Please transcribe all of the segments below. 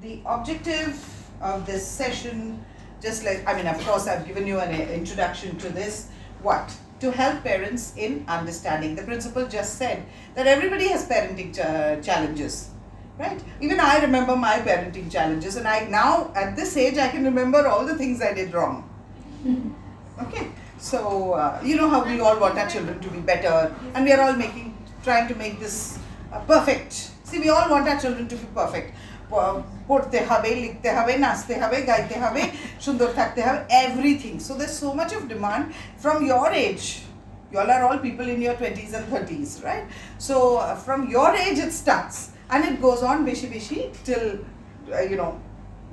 the objective of this session, just like, I mean, of course, I've given you an introduction to this. What? To help parents in understanding. The principal just said that everybody has parenting challenges, right? Even I remember my parenting challenges, and I now, at this age, I can remember all the things I did wrong. Okay? So, you know how we all want our children to be better, and we are all trying to make this perfect. See, we all want our children to be perfect. Porte habe, likhte habe, naste habe, gaite habe, sundar thakte habe, everything. So there's so much of demand from your age. You all are all people in your 20s and 30s, right? So from your age it starts, and it goes on beshi till, you know,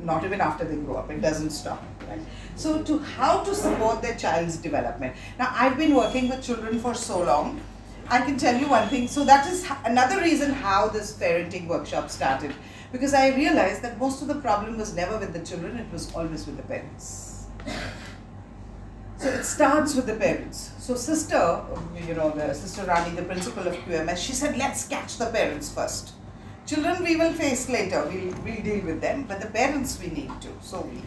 not even after they grow up. It doesn't stop, right? So how to support their child's development. Now, I've been working with children for so long. I can tell you one thing. So that is another reason how this parenting workshop started. Because I realized that most of the problem was never with the children, it was always with the parents. So it starts with the parents. So sister, you know, the sister Rani, the principal of QMS, she said, let's catch the parents first. Children we will face later, we'll deal with them, but the parents we need to. So we,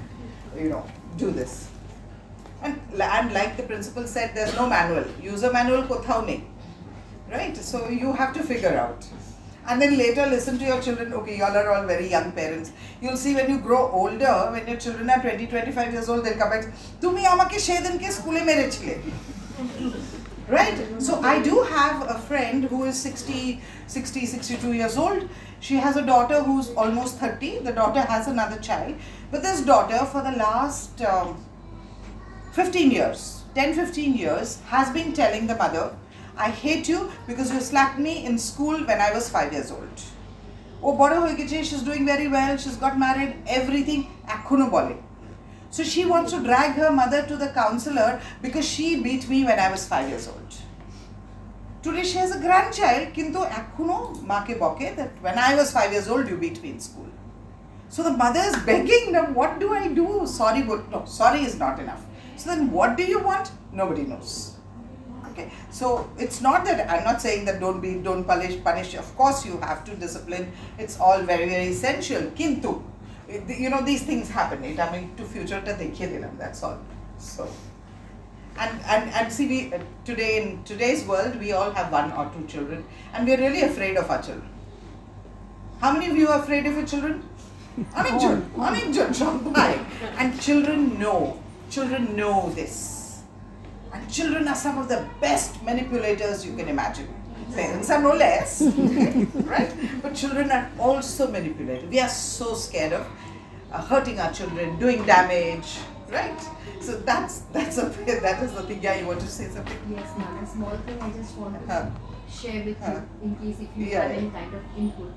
you know, do this. And like the principal said, there's no manual. User manual kothao nahi. Right? So you have to figure out. And then later listen to your children. Okay, y'all are all very young parents. You'll see when you grow older, when your children are 20, 25 years old, they'll come back, Tumi amake 6 din ke school mere chile. Right? So I do have a friend who is 62 years old. She has a daughter who's almost 30. The daughter has another child. But this daughter for the last 15 years, 10-15 years, has been telling the mother, I hate you because you slapped me in school when I was 5 years old. Oh, bada hoye geche, she's doing very well, she's got married, everything, ekhono bole. So she wants to drag her mother to the counselor because she beat me when I was 5 years old. Today she has a grandchild, kintu ekhono ma ke boke that when I was 5 years old you beat me in school. So the mother is begging them, what do I do? Sorry, but no, sorry is not enough. So then what do you want? Nobody knows. Okay, so it's not that I'm not saying that don't punish. Of course you have to discipline. It's all very, very essential. Kintu, you know, these things happen. I mean, to future ta dekhiye dilam. That's all. So, and see, today in today's world, we all have 1 or 2 children, and we're really afraid of our children. How many of you are afraid of your children? And children know this. And children are some of the best manipulators you can imagine. Parents are no less, right? But children are also manipulated. We are so scared of hurting our children, doing damage, right? So that is the thing. Yeah, you want to say something? Yes, ma'am. A small thing I just want to share with you in case if you have any kind of input.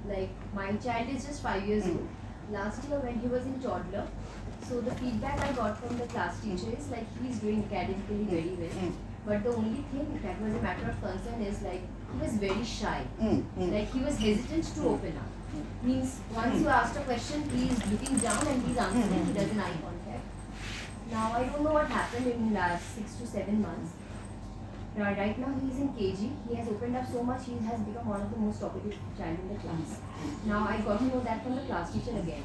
Like, my child is just 5 years old. Last year when he was in toddler, so the feedback I got from the class teacher is like he's doing academically very well. But the only thing that was a matter of concern is like he was very shy. Like he was hesitant to open up. Means once you asked a question, he is looking down and he's answering, he does an eye contact. Now I don't know what happened in last 6 to 7 months. Right now he is in KG. He has opened up so much, he has become one of the most talkative child in the class. Now I got to know that from the class teacher again.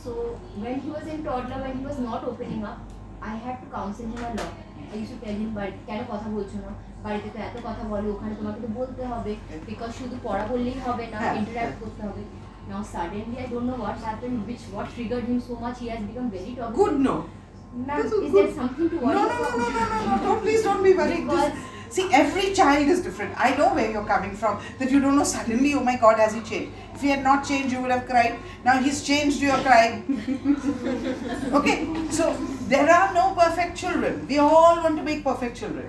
So when he was in toddler, when he was not opening up, I had to counsel him a lot. I used to tell him, but কেন কথা বলছো না? বাড়িতে তো এত কথা বলে, ওখানে তোমাকে তো বলতে হবে, because শুধু পড়া বললেই হবে না, interact করতে হবে. Now suddenly I don't know what happened, what triggered him so much. He has become very talkative. Good, no. Ma'am, is there something to worry about? No, please don't be worried. See, every child is different. I know where you're coming from. That you don't know suddenly, oh my God, has he changed? If he had not changed, you would have cried. Now he's changed, you are crying. Okay, so there are no perfect children. We all want to make perfect children.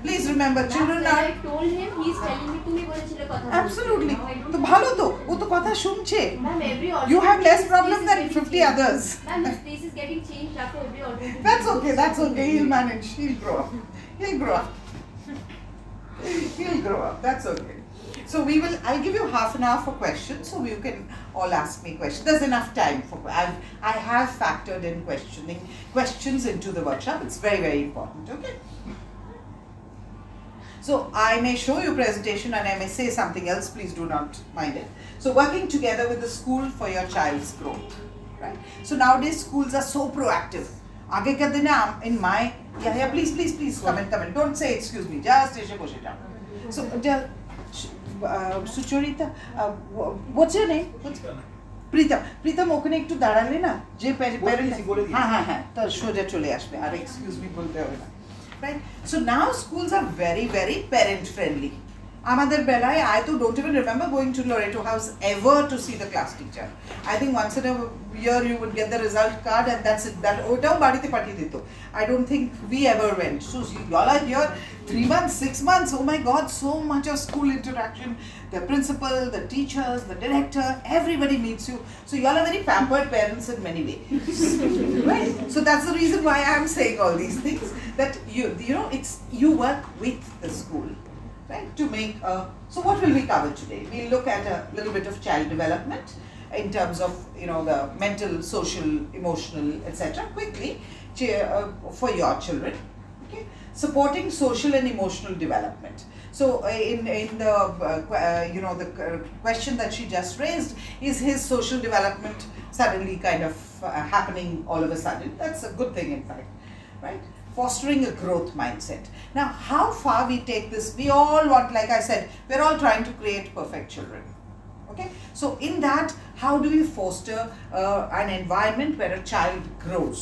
Please remember, children are... I told him, he's telling me to me bolechile kotha. Absolutely. To bhalo to, wo to kotha shunche. Ma'am, every you have less problem than 50 others. Ma'am, his face is getting changed after every alternative. That's okay. He'll manage. He'll grow up. He'll grow up. He'll grow up. That's okay. So I'll give you half an hour for questions, so you can all ask me questions. There's enough time for, I have factored in questions into the workshop. It's very, very important, okay? So I may show you presentation and I may say something else, please do not mind it. So working together with the school for your child's growth, right? So nowadays schools are so proactive. Aage ka dine in my please come in. Don't say excuse me. Just eshe boshe jao. So Sucharita, what's your name? Pritam ওখানে একটু দাঁড়ালে না যে parent হ্যাঁ তো সোজা চলে আসবে আর এক্সকিউজ মি বলতে হবে না, right? So now schools are very parent friendly. আমাদের বেলায় I don't even remember going to Loreto House ever to see the class teacher. I think once in a year you would get the result card and that's it. That ওটাও বাড়িতে পাঠিয়ে দিত. I don't think we ever went. So y'all are here 3 months, 6 months. Oh my God, so much of school interaction. The principal, the teachers, the director, everybody meets you. So y'all are very pampered parents in many ways, right? So that's the reason why I'm saying all these things. That you know it's you work with the school, right? To make so what will we cover today? We'll look at a little bit of child development in terms of the mental, social, emotional, etc. quickly for your children. Okay, supporting social and emotional development. So in the the question that she just raised, is his social development suddenly kind of happening all of a sudden? That's a good thing, in fact, right? Fostering a growth mindset. Now, how far we take this, we all want, like I said, we're all trying to create perfect children. Okay, so in that, how do we foster an environment where a child grows?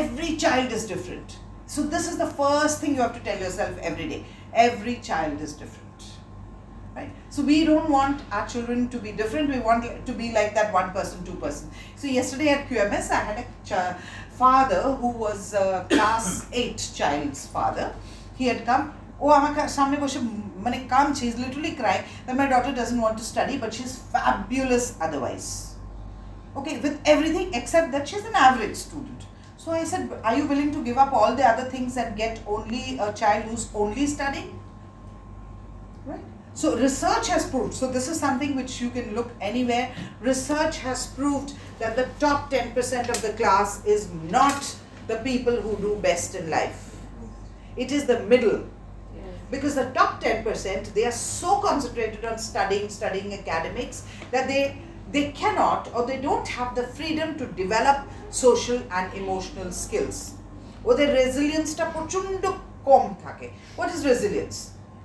Every child is different. So this is the first thing you have to tell yourself every day. Every child is different, right? So we don't want our children to be different. We want to be like that 1 person, 2 person. So yesterday at QMS, I had a father who was class 8 child's father. He had come. Oh, amake samne boshe mane kamche. He's literally crying that my daughter doesn't want to study, but she's fabulous otherwise. Okay, with everything except that she's an average student. So I said, are you willing to give up all the other things and get only a child who's only studying? Right? So research has proved, so this is something which you can look anywhere. Research has proved that the top 10% of the class is not the people who do best in life. It is the middle. Because the top 10%, they are so concentrated on studying academics that they cannot or they don't have the freedom to develop social and emotional skills. Or their resilience ta prochondo kom thake. What is resilience?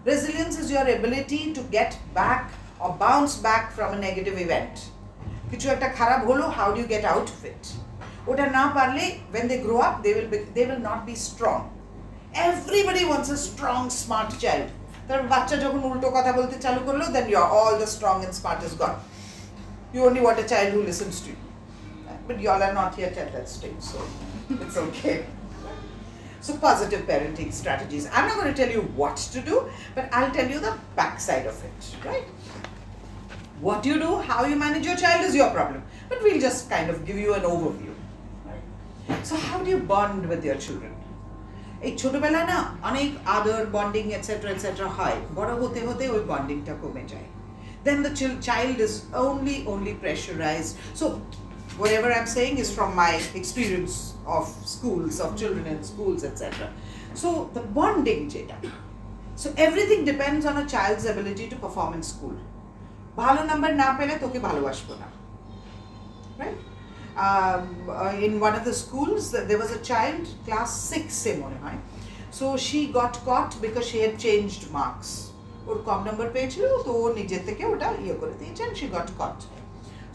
Resilience is your ability to get back or bounce back from a negative event. Kichu ekta kharab holo, how do you get out of it? Ota na parle, when they grow up, they will not be strong. Everybody wants a strong, smart child. Tar bachcha jokhon ulto kotha bolte chalu korlo, then all the strong and smart is gone. You only want a child who listens to you. But y'all are not yet at that stage, so it's okay. So positive parenting strategies. I'm not going to tell you what to do, but I'll tell you the backside of it, right? What you do, how you manage your child is your problem. But we'll just kind of give you an overview. Right? So how do you bond with your children? এই ছোটবেলায় না অনেক আদর bonding etcetera etcetera হয়, বড় হতে হতে ওই বন্ডিংটা কমে যায়. Then the child is only pressurized. So whatever I'm saying is from my experience of schools, of children in schools, etc. So the bonding jeta. So everything depends on a child's ability to perform in school. Bhalo number na pele toke bhalobasbo na. Right? In one of the schools, there was a child, class 6 se mone hoy. So she got caught because she had changed marks. Or com number পেয়েছিল তো ও নিজে থেকে ওটা ইয়ে করে দিয়েছে and she got caught.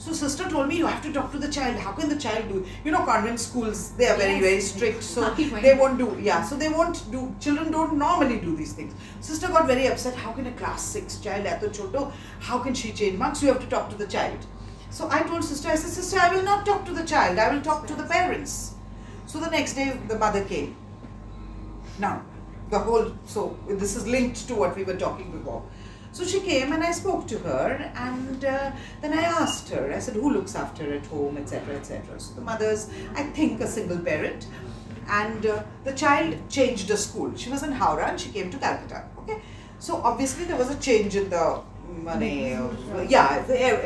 So sister told me, you have to talk to the child. How can the child do? Convent schools, they are very strict, so they won't do. Yeah, so they won't do. Children don't normally do these things. Sister got very upset. How can a class 6 child, eto choto, how can she change marks? You have to talk to the child. So I told sister, I said, sister, I will not talk to the child. I will talk to the parents. So the next day, the mother came. Now, so this is linked to what we were talking before. So she came and I spoke to her, and then I asked her, I said, who looks after her at home, etc., etc. So the mother's, I think, a single parent, and the child changed the school. She was in Howrah and she came to Calcutta. Okay, so obviously there was a change in the money,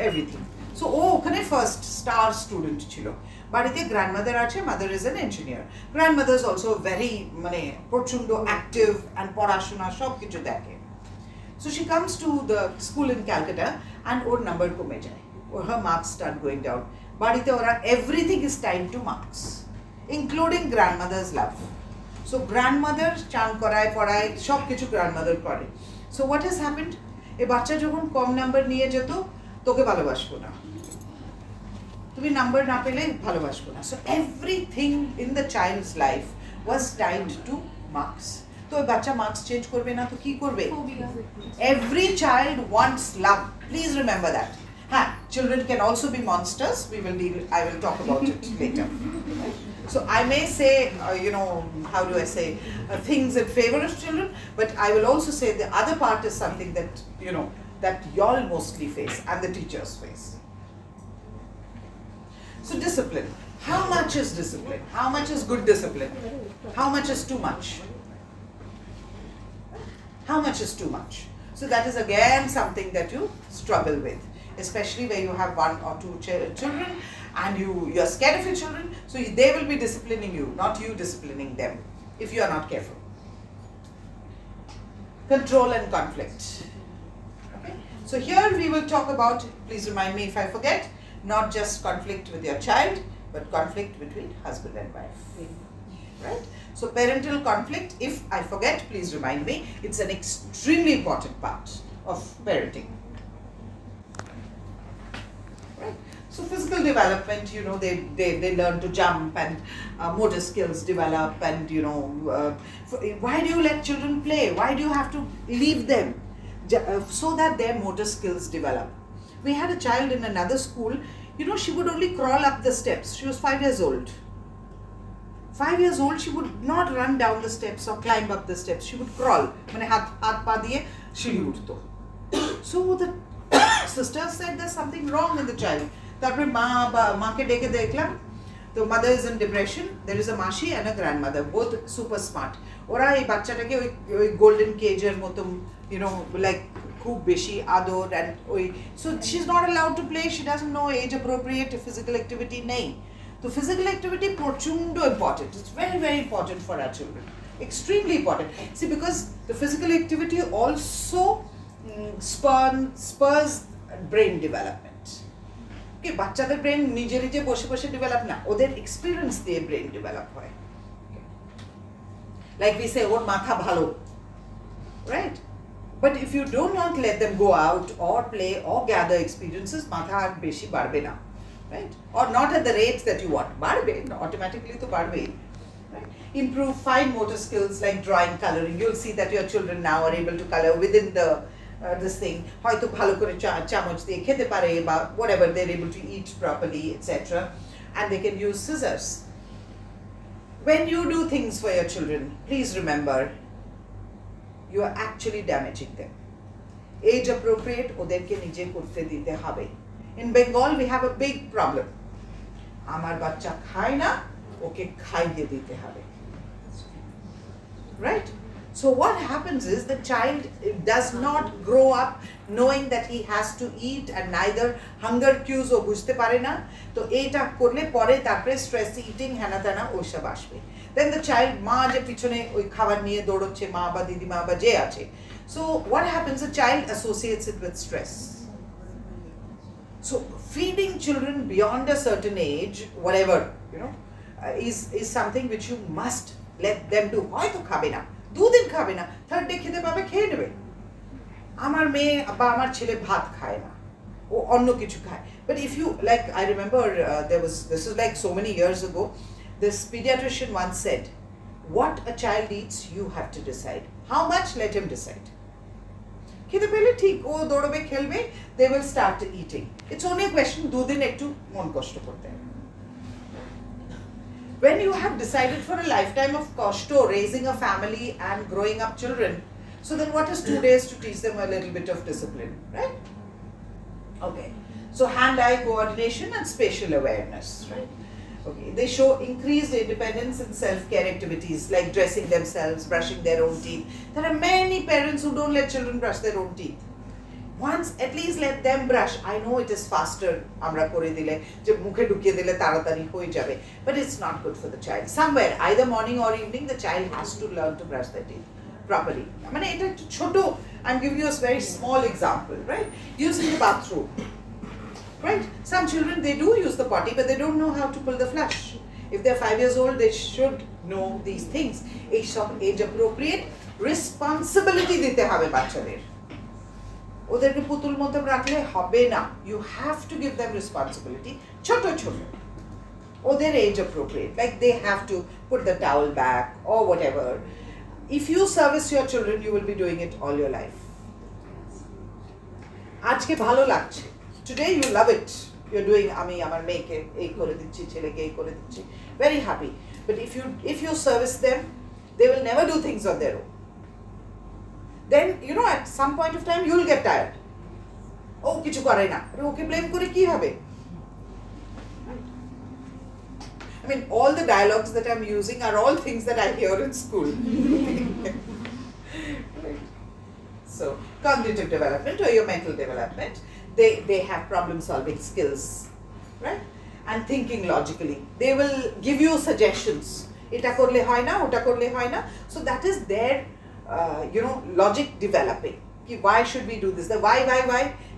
everything. So okhane first star student chilo. বাড়িতে grandmother আছে, mother is an engineer. Grandmother is also very প্রচন্ড active and পড়াশোনা সব কিছু দেখে. So she comes to the school in Calcutta and or number কমে যায়, or her marks start going down. বাড়িতে ওরা everything is tied to marks, including grandmother's love. So grandmother চান করায় পড়ায় সব কিছু grandmother করে. So what has happened? এ বাচ্চা যখন কম নাম্বার নিয়ে যেত, তোকে ভালোবাসবো না, তুমি নাম্বার না পেলে ভালোবাসবো না. So everything in the child's life was tied to marks. তো বাচ্চা মার্কস চেঞ্জ করবে না তো কি করবে? Every child wants love. Please remember that. Children can also be monsters. I will talk about it later. So I may say, how do I say, things in favor of children, but I will also say the other part is something that, that y'all mostly face and the teachers face. So discipline. How much is discipline? How much is good discipline? How much is too much? How much is too much? So that is again something that you struggle with, especially where you have one or two children and you're scared of your children, so they will be disciplining you, not you disciplining them, if you are not careful. Control and conflict. Okay? So here we will talk about, please remind me if I forget, not just conflict with your child, but conflict between husband and wife. Right? So parental conflict, if I forget, please remind me, it's an extremely important part of parenting. Right? So physical development, they learn to jump and motor skills develop, and why do you let children play? Why do you have to leave them? So that their motor skills develop. We had a child in another school, she would only crawl up the steps. She was 5 years old. 5 years old, she would not run down the steps or climb up the steps. She would crawl. So the sister said there's something wrong in the child. The mother is in depression. There is a mashi and a grandmother, both super smart. Ora ei bachchatake oi golden cage er moto, like khub beshi ador, and so she's not allowed to play. She doesn't know age appropriate physical activity nei. So physical activity prochundo important. It's very, very important for our children. Extremely important. See, because the physical activity also spurs brain development. Okay, বাচ্চাদের brain নিজে নিজে বসে বসে develop না, ওদের experience দিয়ে brain develop হয়. Like we say, ওর মাথা ভালো, right? But if you do not let them go out or play or gather experiences, মাথা আর বেশি বাড়বে না. Right? Or not at the rates that you want. Barbe, automatically to barbe. Right? Improve fine motor skills like drawing, coloring. You'll see that your children now are able to color within this thing. Hoyto bhalo kore chamoch diye khete pare ba whatever, they're able to eat properly, etc. And they can use scissors. When you do things for your children, please remember, you are actually damaging them. Age appropriate, oderke nije korte dite hobe. In Bengal, we have a big problem. Amar bachcha khaয় না, ওকে খাইয়ে দিতে হবে. Right? So what happens is the child does not grow up knowing that he has to eat, and neither hunger cues ও বুঝতে পারে না. তো এইটা করলে পরে তারপরে stress eating হেনা তেনা ওইসব আসবে. Then the child মা যে পিছনে ওই খাবার নিয়ে দৌড়চ্ছে, মা বা দিদিমা বা যে আছে. So what happens? The child associates it with stress. So feeding children beyond a certain age, whatever, is something which you must let them do. হয়তো খাবে না, 2 দিন খাবে না, 3rd day খেতে পাবে, খেয়ে নেবে. আমার মেয়ে বা আমার ছেলে ভাত খায় না, ও অন্য কিছু খায়. But if you, like, I remember this is like so many years ago, this pediatrician once said, what a child eats, you have to decide. How much, let him decide. খেতে পেলে ঠিক, ও দৌড়বে খেলবে, they will start eating. It's only a question, 2 দিন একটু মন কষ্ট করতে হবে. When you have decided for a lifetime of koshto, raising a family and growing up children, so then what is 2 days to teach them a little bit of discipline, right? Okay. So hand-eye coordination and spatial awareness, right? Okay, they show increased independence in self-care activities like dressing themselves, brushing their own teeth. There are many parents who don't let children brush their own teeth. Once, at least let them brush. I know it is faster, amra kore dile, je mukhe dukiye dile taratari hoye jabe, but it's not good for the child. Somewhere, either morning or evening, the child has to learn to brush their teeth. properly. I'm giving you a very small example, right? Using the bathroom, right? Some children, they do use the potty, but they don't know how to pull the flush. If they're 5 years old, they should know these things. Age appropriate responsibility dite hobe bachchader. ওদেরকে পুতুল মতো রাখলে হবে না. You have to give them responsibility. ছোট ছোট. Others age appropriate. Like they have to put the towel back or whatever. If you service your children, you will be doing it all your life. আজকে ভালো লাগছে. Today you love it. You're doing আমি আমার মেয়েকে এই করে দিচ্ছি, ছেলেকে এই করে দিচ্ছি. Very happy. But if you service them, they will never do things on their own. Then, you know, at some point of time, you will get tired. Oh, kichu kore na. Okay, blame kore ki hobe? I mean, all the dialogues that I'm using are all things that I hear in school. Right. So, cognitive development or your mental development, they have problem-solving skills, right? And thinking logically. They will give you suggestions. Eta korle hoy na, ota korle hoy na. So that is their logic developing. Why should we do this? The why?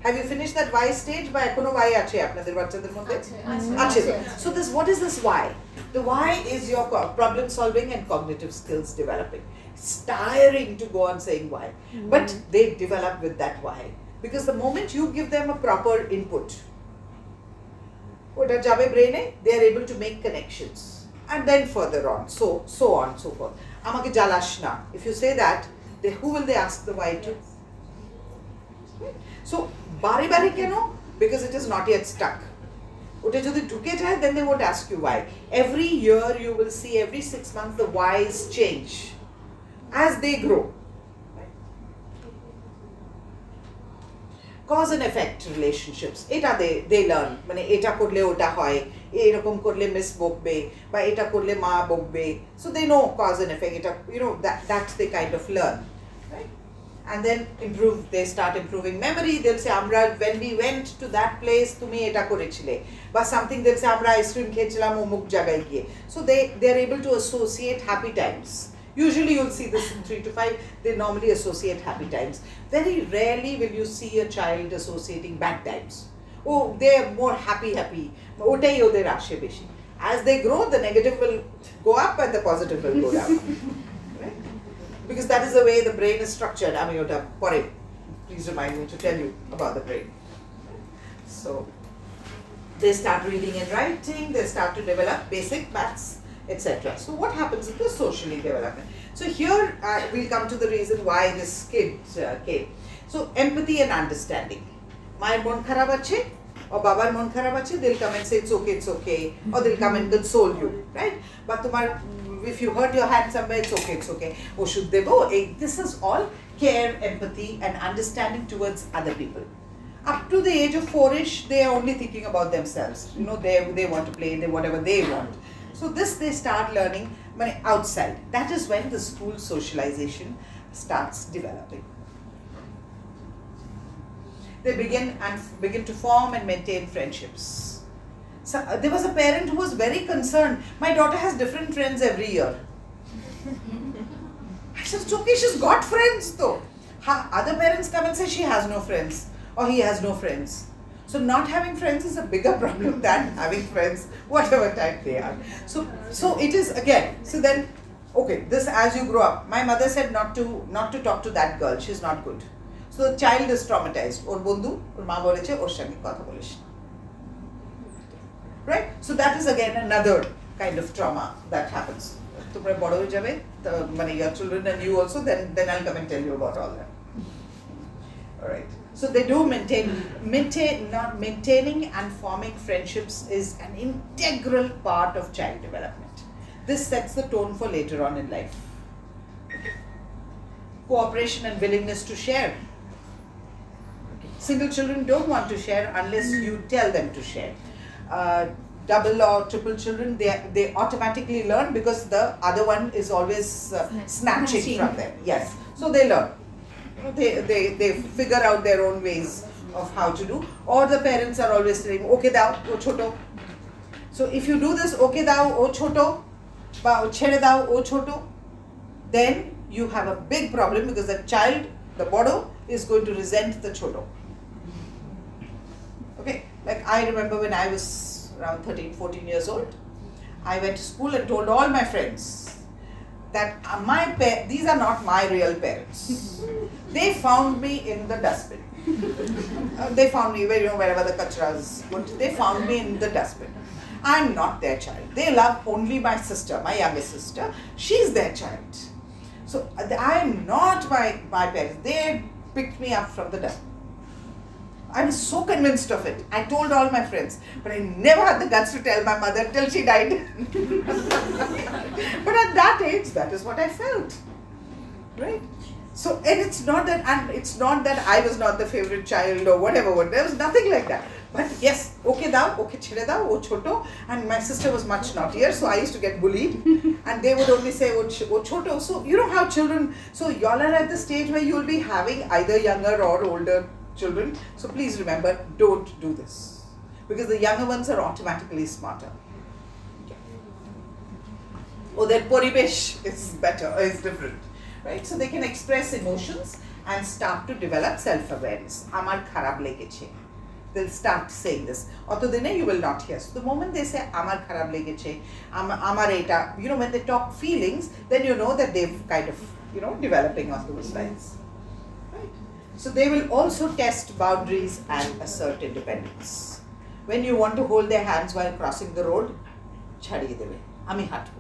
Have you finished that why stage? By kono why ache apnader bachchader moddhe? Ache. So what is this why? The why is your problem solving and cognitive skills developing. It's tiring to go on saying why, but they develop with that why, because the moment you give them a proper input, ota jabe brain e, they are able to make connections, and then further on, so on so forth. Amake jalash na. If you say that, who will they ask the why to? So bari keno? Because it is not yet stuck. Ota jodi dhuke jay, then they won't ask you why. Every year you will see, every 6 months the whys change as they grow. Cause and effect relationships. Eta they learn. Mane eta korle ota hoy. এরকম করলে miss বকবে বা এটা করলে মা বকবে, so they know cause and effect. Eta, that's they kind of learn, right? And then they start improving memory. They'll say amra when we went to that place tumi eta korechile, ba something they'll say amra ice cream খেয়েছিলাম অমুক জায়গায় গিয়ে. So they are able to associate happy times. Usually you'll see this in 3 to 5, they normally associate happy times. Very rarely will you see a child associating bad times. Oh, they are more happy. Otai oder ashe beshi. As they grow, the negative will go up and the positive will go down. Right? Because that is the way the brain is structured. Ami ota pore please remind me to tell you about the brain. So they start reading and writing, they start to develop basic maths, etc. So what happens in the socially development? So here we'll come to the reason why this kid came. So empathy and understanding. My mon kharab ache or babar mon kharab ache, they'll come and say it's okay, or they'll come and console you, right? But if you hurt your hand somewhere, it's okay. Oshud debo. This is all care, empathy and understanding towards other people. Up to the age of 4ish, they are only thinking about themselves. They want to play, whatever they want. So they start learning outside. That is when the school socialization starts developing. They begin to form and maintain friendships. So there was a parent who was very concerned. My daughter has different friends every year. I said, it's okay, she's got friends though. Other parents come and say she has no friends or he has no friends. So not having friends is a bigger problem than having friends, whatever type they are. So it is again. So then, okay, this as you grow up. My mother said not to talk to that girl. She's not good. So the child is traumatized. Or bondhu, or ma boleche, or shangi kotha bolish. Right? So that is again another kind of trauma that happens. Tumra bodo hoye jabe, your children and you also. Then I'll come and tell you about all that. All right. So they do maintaining and forming friendships is an integral part of child development. This sets the tone for later on in life. Cooperation and willingness to share. Single children don't want to share unless you tell them to share. Double or triple children, they automatically learn because the other one is always snatching from them. Yes, so they learn. They figure out their own ways of how to do. Or the parents are always saying, okay dao, o choto. So if you do this, okay dao, o choto, ba chhede dao, o choto, then you have a big problem because the child, the bodo, is going to resent the choto. Okay, like I remember when I was around 13, 14 years old, I went to school and told all my friends that these are not my real parents. They found me in the dustbin. They found me wherever the kachras put, they found me in the dustbin. I'm not their child. They love only my sister, my youngest sister. She's their child. So I am not my parents. They picked me up from the dustbin. I was so convinced of it. I told all my friends, but I never had the guts to tell my mother till she died. But at that age, that is what I felt, right? So, and it's not that I was not the favorite child or whatever. There was nothing like that. But yes, okay chhede dao, oh choto. And my sister was much naughtier, so I used to get bullied. And they would only say, oh choto. So you know how children. So y'all are at the stage where you will be having either younger or older children. So please remember, don't do this, because the younger ones are automatically smarter. Oh, their poribesh is better, is different, right? So they can express emotions and start to develop self-awareness. Amar kharab legeche. They'll start saying this. Otodine you will not hear. So the moment they say amar kharab legeche, amar eta, when they talk feelings, then you know that they've kind of, developing on those lines. So they will also test boundaries and assert independence. When you want to hold their hands while crossing the road, chhadiye debe, ami hatbo.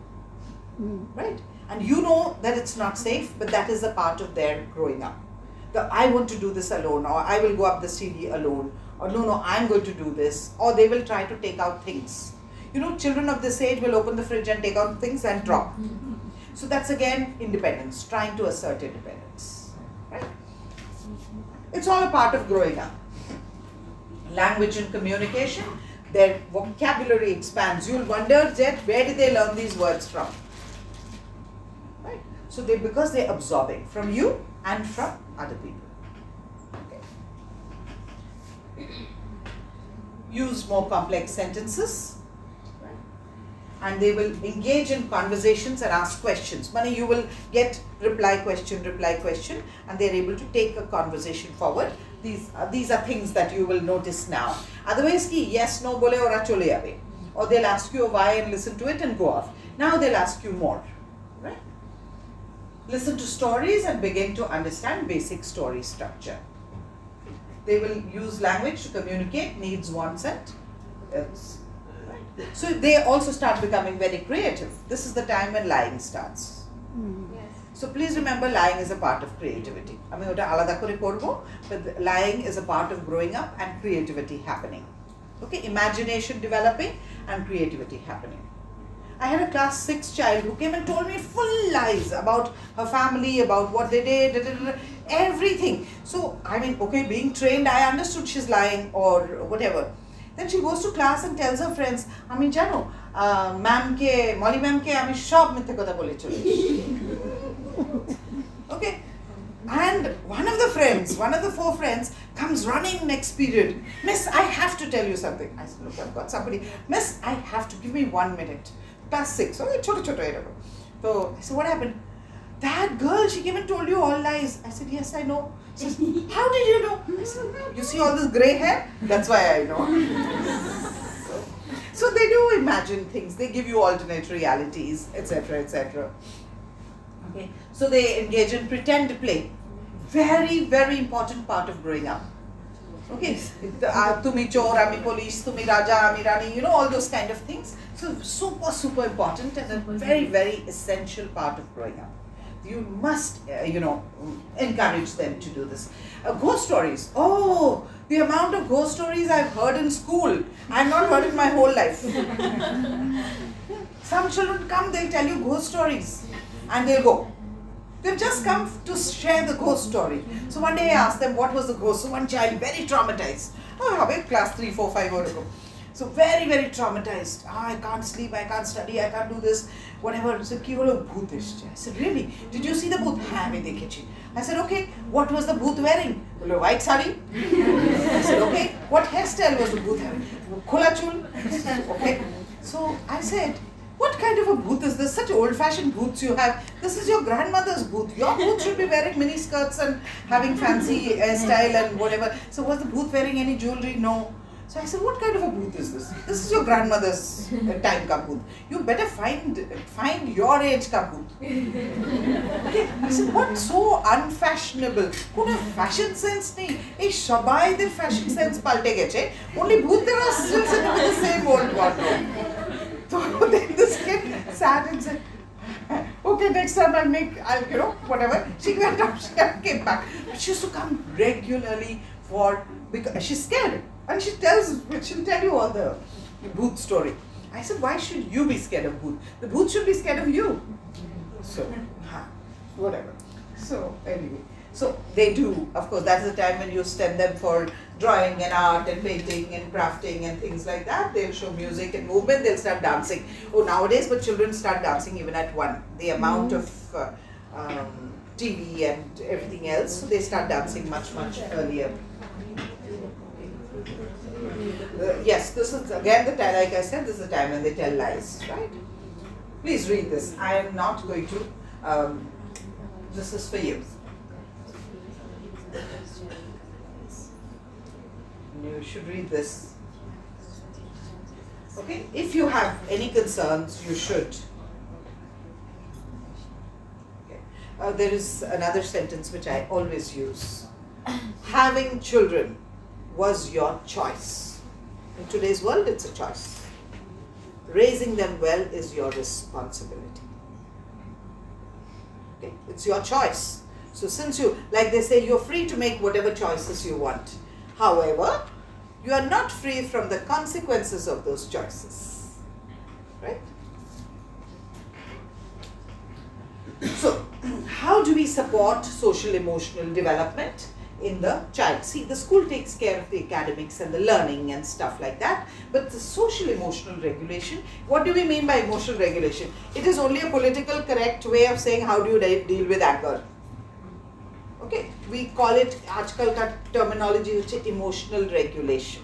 Right? And you know that it's not safe, but that is a part of their growing up. I want to do this alone, or I will go up the CD alone, or no, I'm going to do this, or they will try to take out things. Children of this age will open the fridge and take out things and drop. So that's again independence, trying to assert independence. Right? It's all a part of growing up. Language and communication, their vocabulary expands. You'll wonder, Jet, where did they learn these words from? Right? So because they're absorbing from you and from other people. Okay. Use more complex sentences. And they will engage in conversations and ask questions. You will get reply question, and they're able to take a conversation forward. These are things that you will notice now. Otherwise, yes, no, bole ora chole jabe. Or they'll ask you a why and listen to it and go off. Now they'll ask you more. Right? Listen to stories and begin to understand basic story structure. They will use language to communicate needs, wants, and else. So they also start becoming very creative. This is the time when lying starts. Yes. So please remember, lying is a part of creativity. But lying is a part of growing up and creativity happening. Okay, imagination developing and creativity happening. I had a class 6 child who came and told me full lies about her family, about what they did, everything. So, being trained, I understood she's lying or whatever. Then she goes to class and tells her friends, jano, Molly ma'am ke ami shob mithe kotha bole chole. Okay. And one of the 4 friends comes running next period. Miss, I have to tell you something. I said, look, I've got somebody. Miss, I have to, give me 1 minute. Class 6. Okay, choto. So I said, what happened? That girl, she came and told you all lies. I said, yes, I know. She said, how did you know? I said, you see all this grey hair? That's why I know. So they do imagine things. They give you alternate realities, etc., etc. Okay. So they engage in pretend play. Very, very important part of growing up. Okay. Tumi chor, ami police, tumi raja, ami rani, all those kind of things. So super, super important and a very, very essential part of growing up. You must, encourage them to do this. Ghost stories. Oh, the amount of ghost stories I've heard in school. I've not heard it my whole life. Some children come, they'll tell you ghost stories and they'll go. They've just come to share the ghost story. So one day I asked them what was the ghost. So one child, very traumatized. Class 3, 4, 5 years ago. So very, very traumatized. I can't sleep, I can't study, I can't do this, whatever. So I said, really? Did you see the booth? I said, okay. What was the booth wearing? White sari. I said, okay. What hairstyle was the booth having? Khula chul. Okay. So I said, What kind of a booth is this? Such old-fashioned booths you have. This is your grandmother's booth. Your booth should be wearing mini skirts and having fancy style and whatever. So was the booth wearing any jewelry? No. So I said, what kind of a booth is this? This is your grandmother's time ka booth. You better find your age ka booth. Okay. I said, what's so unfashionable? Kuna fashion sense nahi. Hey, shabai the fashion sense palte gache. Only booth there are still sitting with the same old wardrobe. So then this kid sat and said, okay, next time I'll whatever. She went out, she came back. But she used to come regularly because she's scared. And she'll tell you all the booth story. I said, why should you be scared of booth? The booth should be scared of you. So, whatever. So, anyway. So, they do, of course, that's the time when you send them for drawing and art and painting and crafting and things like that. They'll show music and movement, they'll start dancing. Oh, nowadays, but children start dancing even at 1. The amount of TV and everything else, so they start dancing much, much earlier. Yes, this is again the time, like I said, this is the time when they tell lies, right? Please read this. I am not going to, this is for you. You should read this. Okay, if you have any concerns, you should. Okay. There is another sentence which I always use. Having children was your choice. In today's world, it's a choice. Raising them well is your responsibility. Okay? It's your choice. So since like they say, you're free to make whatever choices you want. However, you are not free from the consequences of those choices. Right? So, how do we support social emotional development in the child? See, the school takes care of the academics and the learning and stuff like that, but the social emotional regulation, what do we mean by emotional regulation? It is only a political correct way of saying how do you deal with anger. Okay, we call it, aajkal ka terminology which is emotional regulation.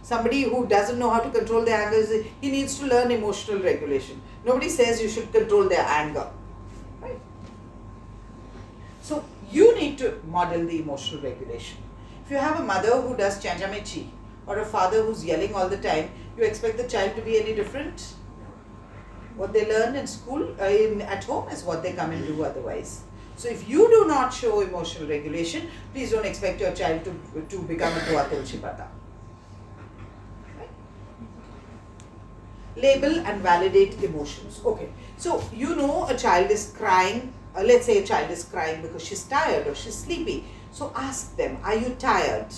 Somebody who doesn't know how to control their anger, he needs to learn emotional regulation. Nobody says you should control their anger. Right? So, you need to model the emotional regulation. If you have a mother who does chanjamechi or a father who's yelling all the time, you expect the child to be any different? What they learn in school, at home is what they come and do otherwise. So if you do not show emotional regulation, please don't expect your child to become a Tulsi Pata. Right? Label and validate emotions. Okay, so you know a child is crying. Let's say a child is crying because she's tired or she's sleepy. So ask them, are you tired?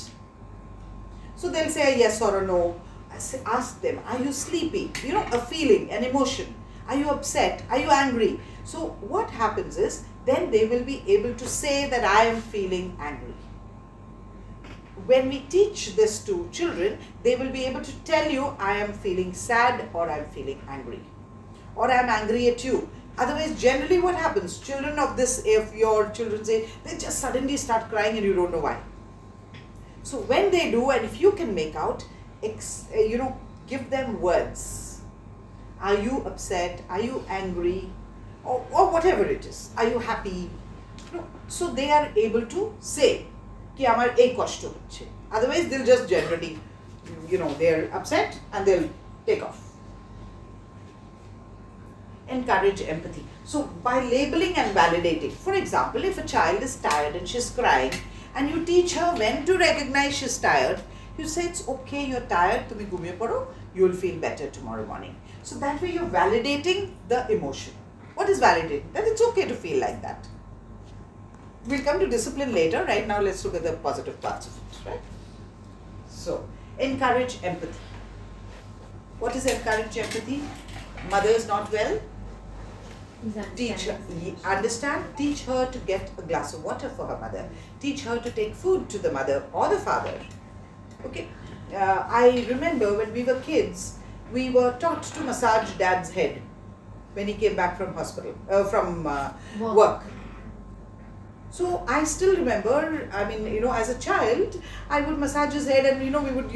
So they'll say a yes or a no. Ask them, are you sleepy? You know, a feeling, an emotion. Are you upset? Are you angry? So what happens is, then they will be able to say that I am feeling angry. When we teach this to children, they will be able to tell you I am feeling sad or I am feeling angry. Or I am angry at you. Otherwise, generally what happens, children of this, if your children say, they just suddenly start crying and you don't know why. So when they do, and if you can make out, give them words. Are you upset? Are you angry? Or whatever it is. Are you happy? So they are able to say, ki amar ek koshto hocche. Otherwise, they'll just generally, they're upset and they'll take off. Encourage empathy. So by labeling and validating, for example, if a child is tired and she's crying and you teach her when to recognize she's tired, you say it's okay, you're tired, tumi ghumiye pado, you'll feel better tomorrow morning. So that way you're validating the emotion. What is validating? That it's okay to feel like that. We'll come to discipline later. Right now, let's look at the positive parts of it. Right? So, encourage empathy. What is encourage empathy? Mother is not well. Teach her, understand, teach her to get a glass of water for her mother. Teach her to take food to the mother or the father. Okay. I remember when we were kids, we were taught to massage dad's head when he came back from hospital, work. So I still remember, I mean, as a child, I would massage his head and, we would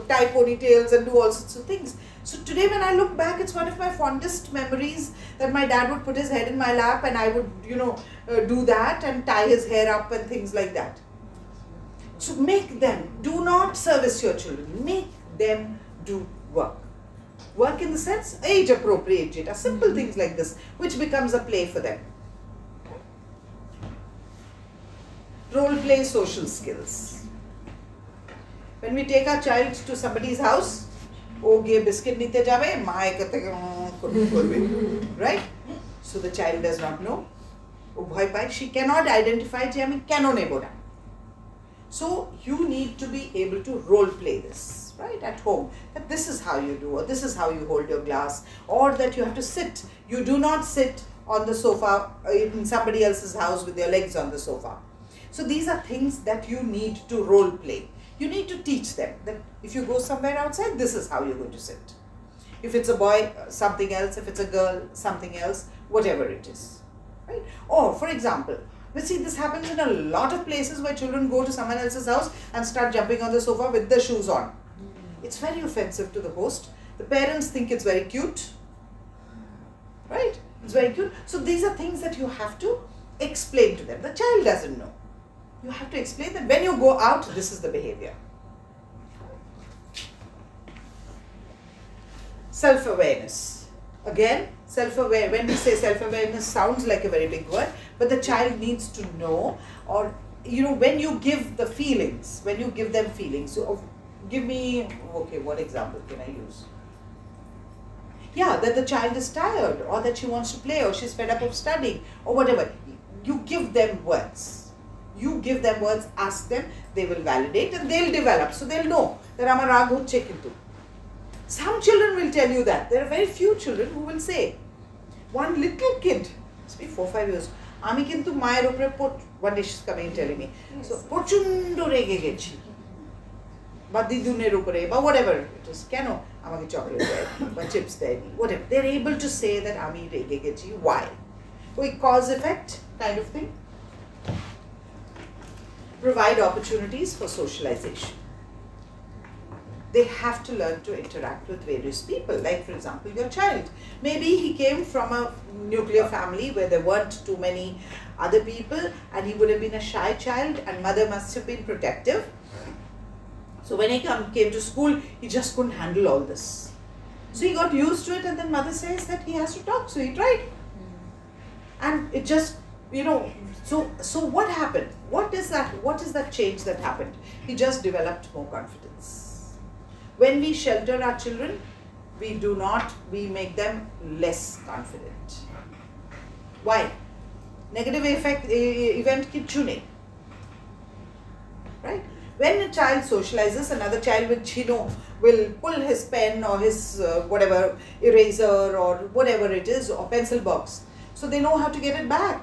tie ponytails and do all sorts of things. So today when I look back, it's one of my fondest memories that my dad would put his head in my lap and I would, do that and tie his hair up and things like that. So make them, do not service your children, make them do work. Work in the sense, age appropriate data, simple things like this, which becomes a play for them. Role play social skills. When we take our child to somebody's house, biscuit nite jabe, right? So the child does not know. She cannot identify So you need to be able to role play this, right, at home. That this is how you do, or this is how you hold your glass, or that you have to sit. You do not sit on the sofa in somebody else's house with your legs on the sofa. So these are things that you need to role play. You need to teach them that if you go somewhere outside, this is how you're going to sit. If it's a boy, something else. If it's a girl, something else. Whatever it is, right? Or for example, we see this happens in a lot of places where children go to someone else's house and start jumping on the sofa with their shoes on. It's very offensive to the host. The parents think it's very cute, right? It's very cute. So these are things that you have to explain to them. The child doesn't know. You have to explain that when you go out, this is the behavior. Self-awareness. Again, self-aware. When we say self-awareness, sounds like a very big word, but the child needs to know, or when you give the feelings, when you give them feelings. So give me, okay, what example can I use? Yeah, that the child is tired, or that she wants to play, or she's fed up of studying, or whatever. You give them words. You give them words, ask them, they will validate and they'll develop. So they'll know that I'm a rag hoche kintu. Some children will tell you that. There are very few children who will say. One little kid, it's been 4-5 years, Ami kintu Mayer upre one day she's coming and telling me. So, Pochundo rege gechi. But diduner upre, but whatever it is, keno, amaki chocolate there, but chips there, whatever. They're able to say that Ami rege gechi. Why? Cause effect kind of thing. Provide opportunities for socialization. They have to learn to interact with various people, like for example your child. Maybe he came from a nuclear family where there weren't too many other people and he would have been a shy child and mother must have been protective. So when he came to school, he just couldn't handle all this. So he got used to it and then mother says that he has to talk, so he tried. And it just, so what happened? What is that change that happened? He just developed more confidence. When we shelter our children, we make them less confident. Why? Negative event ki chune. Right? When a child socializes, another child will pull his pen or his whatever, eraser or whatever it is, or pencil box. So they know how to get it back.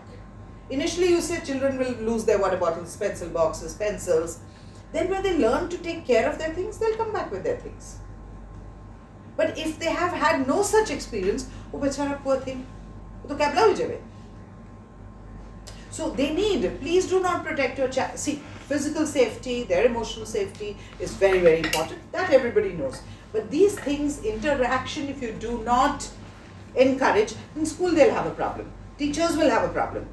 Initially you say children will lose their water bottles, pencil boxes, pencils. Then when they learn to take care of their things, they'll come back with their things. But if they have had no such experience, oh bechara poor thing, to kabla ho jabe. So they need, please do not protect your child. See, physical safety, their emotional safety is very, very important. That everybody knows. But these things, interaction, if you do not encourage, in school they'll have a problem. Teachers will have a problem.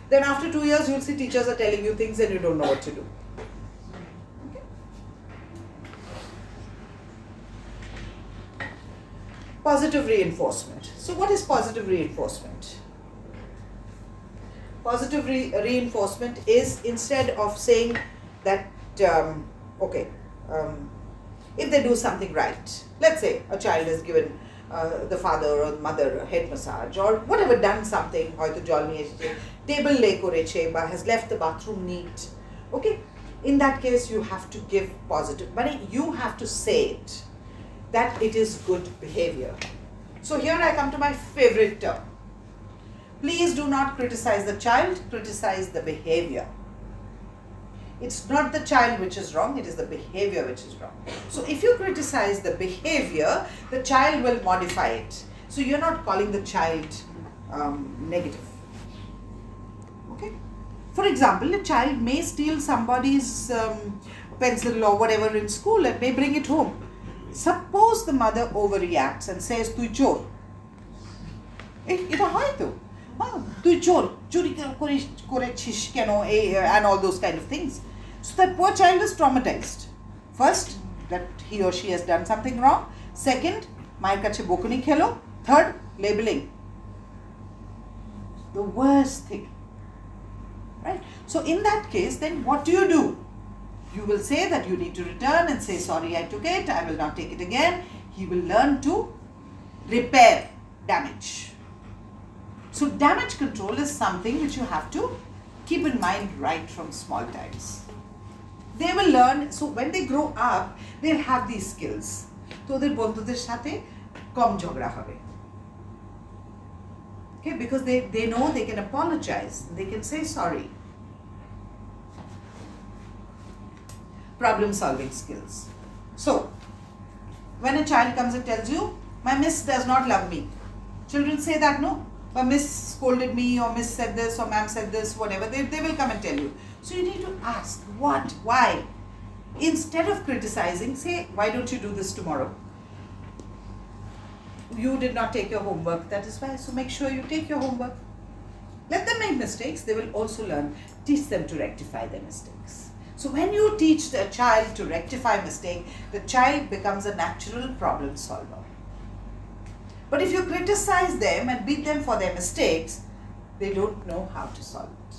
Then after 2 years, you'll see teachers are telling you things and you don't know what to do. Okay. Positive reinforcement. So what is positive reinforcement? Positive reinforcement is, instead of saying that, if they do something right, let's say a child is given the father or mother a head massage or whatever, done something, table has left the bathroom neat. Okay, in that case you have to give positive, but you have to say it, that it is good behavior. So here I come to my favorite term. Please do not criticize the child, criticize the behavior. It's not the child which is wrong, it is the behavior which is wrong. So if you criticize the behavior, the child will modify it. So you're not calling the child negative. Okay? For example, a child may steal somebody's pencil or whatever in school and may bring it home. Suppose the mother overreacts and says, "Tu chor." Eta hoy to. "Tu chor, chori korechish keno," and all those kind of things. So that poor child is traumatized. First, that he or she has done something wrong. Second, mayer kache bokuni khelo. Third, labeling. The worst thing. Right? So in that case, then what do? You will say that you need to return and say, "Sorry, I took it, I will not take it again." He will learn to repair damage. So damage control is something which you have to keep in mind right from small times. They will learn, so when they grow up, they'll have these skills. So ওদের বন্ধুদের সাথে কম ঝগড়া হবে. Okay, because they know they can apologize, they can say sorry. Problem solving skills. So, when a child comes and tells you, "My miss does not love me," children say that, "No, my miss scolded me," or "Miss said this," or "Ma'am said this," whatever. They will come and tell you. So you need to ask, what, why? Instead of criticizing, say, "Why don't you do this tomorrow? You did not take your homework, that is why, so make sure you take your homework." Let them make mistakes, they will also learn. Teach them to rectify their mistakes. So when you teach a child to rectify mistake, the child becomes a natural problem solver. But if you criticize them and beat them for their mistakes, they don't know how to solve it.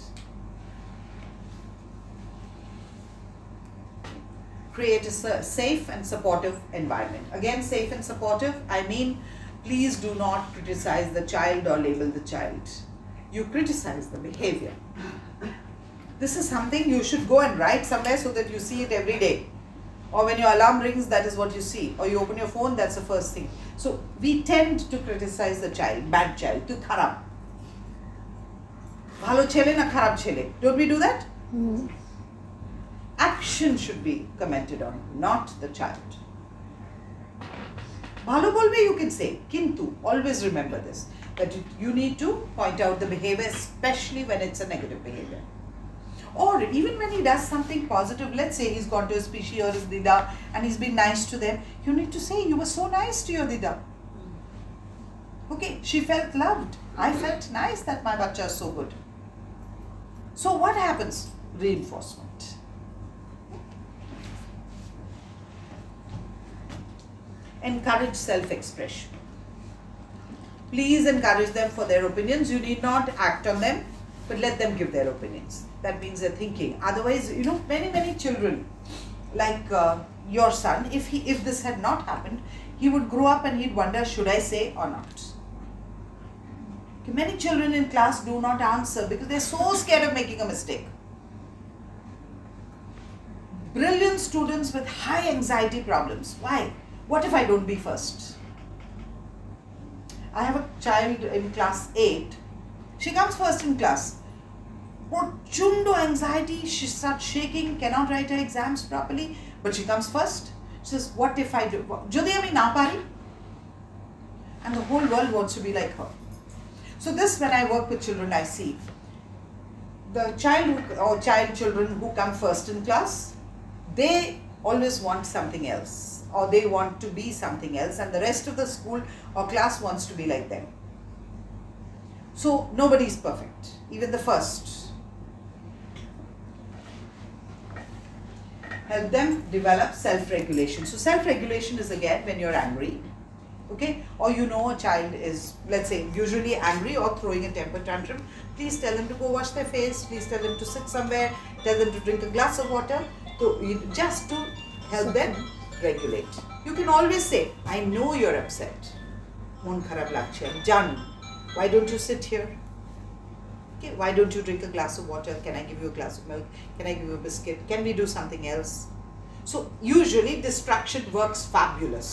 Create a safe and supportive environment. Again, safe and supportive, I mean, please do not criticize the child or label the child. You criticize the behavior. This is something you should go and write somewhere so that you see it every day. Or when your alarm rings, that is what you see. Or you open your phone, that's the first thing. So we tend to criticize the child, bad child, tu kharab. Bhalo chele na kharab chele. Don't we do that? Action should be commented on, not the child. Bhalo bolbe you can say, kintu, always remember this, that you need to point out the behavior, especially when it's a negative behavior. Or even when he does something positive, let's say he's gone to his Pishi or his Dida and he's been nice to them, you need to say, "You were so nice to your Dida. Okay, she felt loved. I felt nice that my bacha is so good." So what happens? Reinforcement. Encourage self-expression. Please encourage them for their opinions. You need not act on them, but let them give their opinions. That means they're thinking. Otherwise, you know, many children, like your son, if this had not happened, he would grow up and he'd wonder, should I say or not? Okay, many children in class do not answer because they're so scared of making a mistake. Brilliant students with high anxiety problems. Why? What if I don't be first? I have a child in class 8. She comes first in class. Prochundo anxiety, she starts shaking, cannot write her exams properly, but she comes first. She says, "What if I do? Jodi ami na pari?" And the whole world wants to be like her. So this, when I work with children, I see the children who come first in class, they always want something else, or they want to be something else, and the rest of the school or class wants to be like them. So nobody is perfect, even the first. Help them develop self-regulation. So self-regulation is again when you're angry, okay, or you know a child is, let's say, usually angry or throwing a temper tantrum. Please tell them to go wash their face, please tell them to sit somewhere, tell them to drink a glass of water, just to help them regulate. You can always say, "I know you're upset. Mon kharab lagche, jani. Why don't you sit here? Okay, why don't you drink a glass of water? Can I give you a glass of milk? Can I give you a biscuit? Can we do something else?" So usually distraction works fabulous.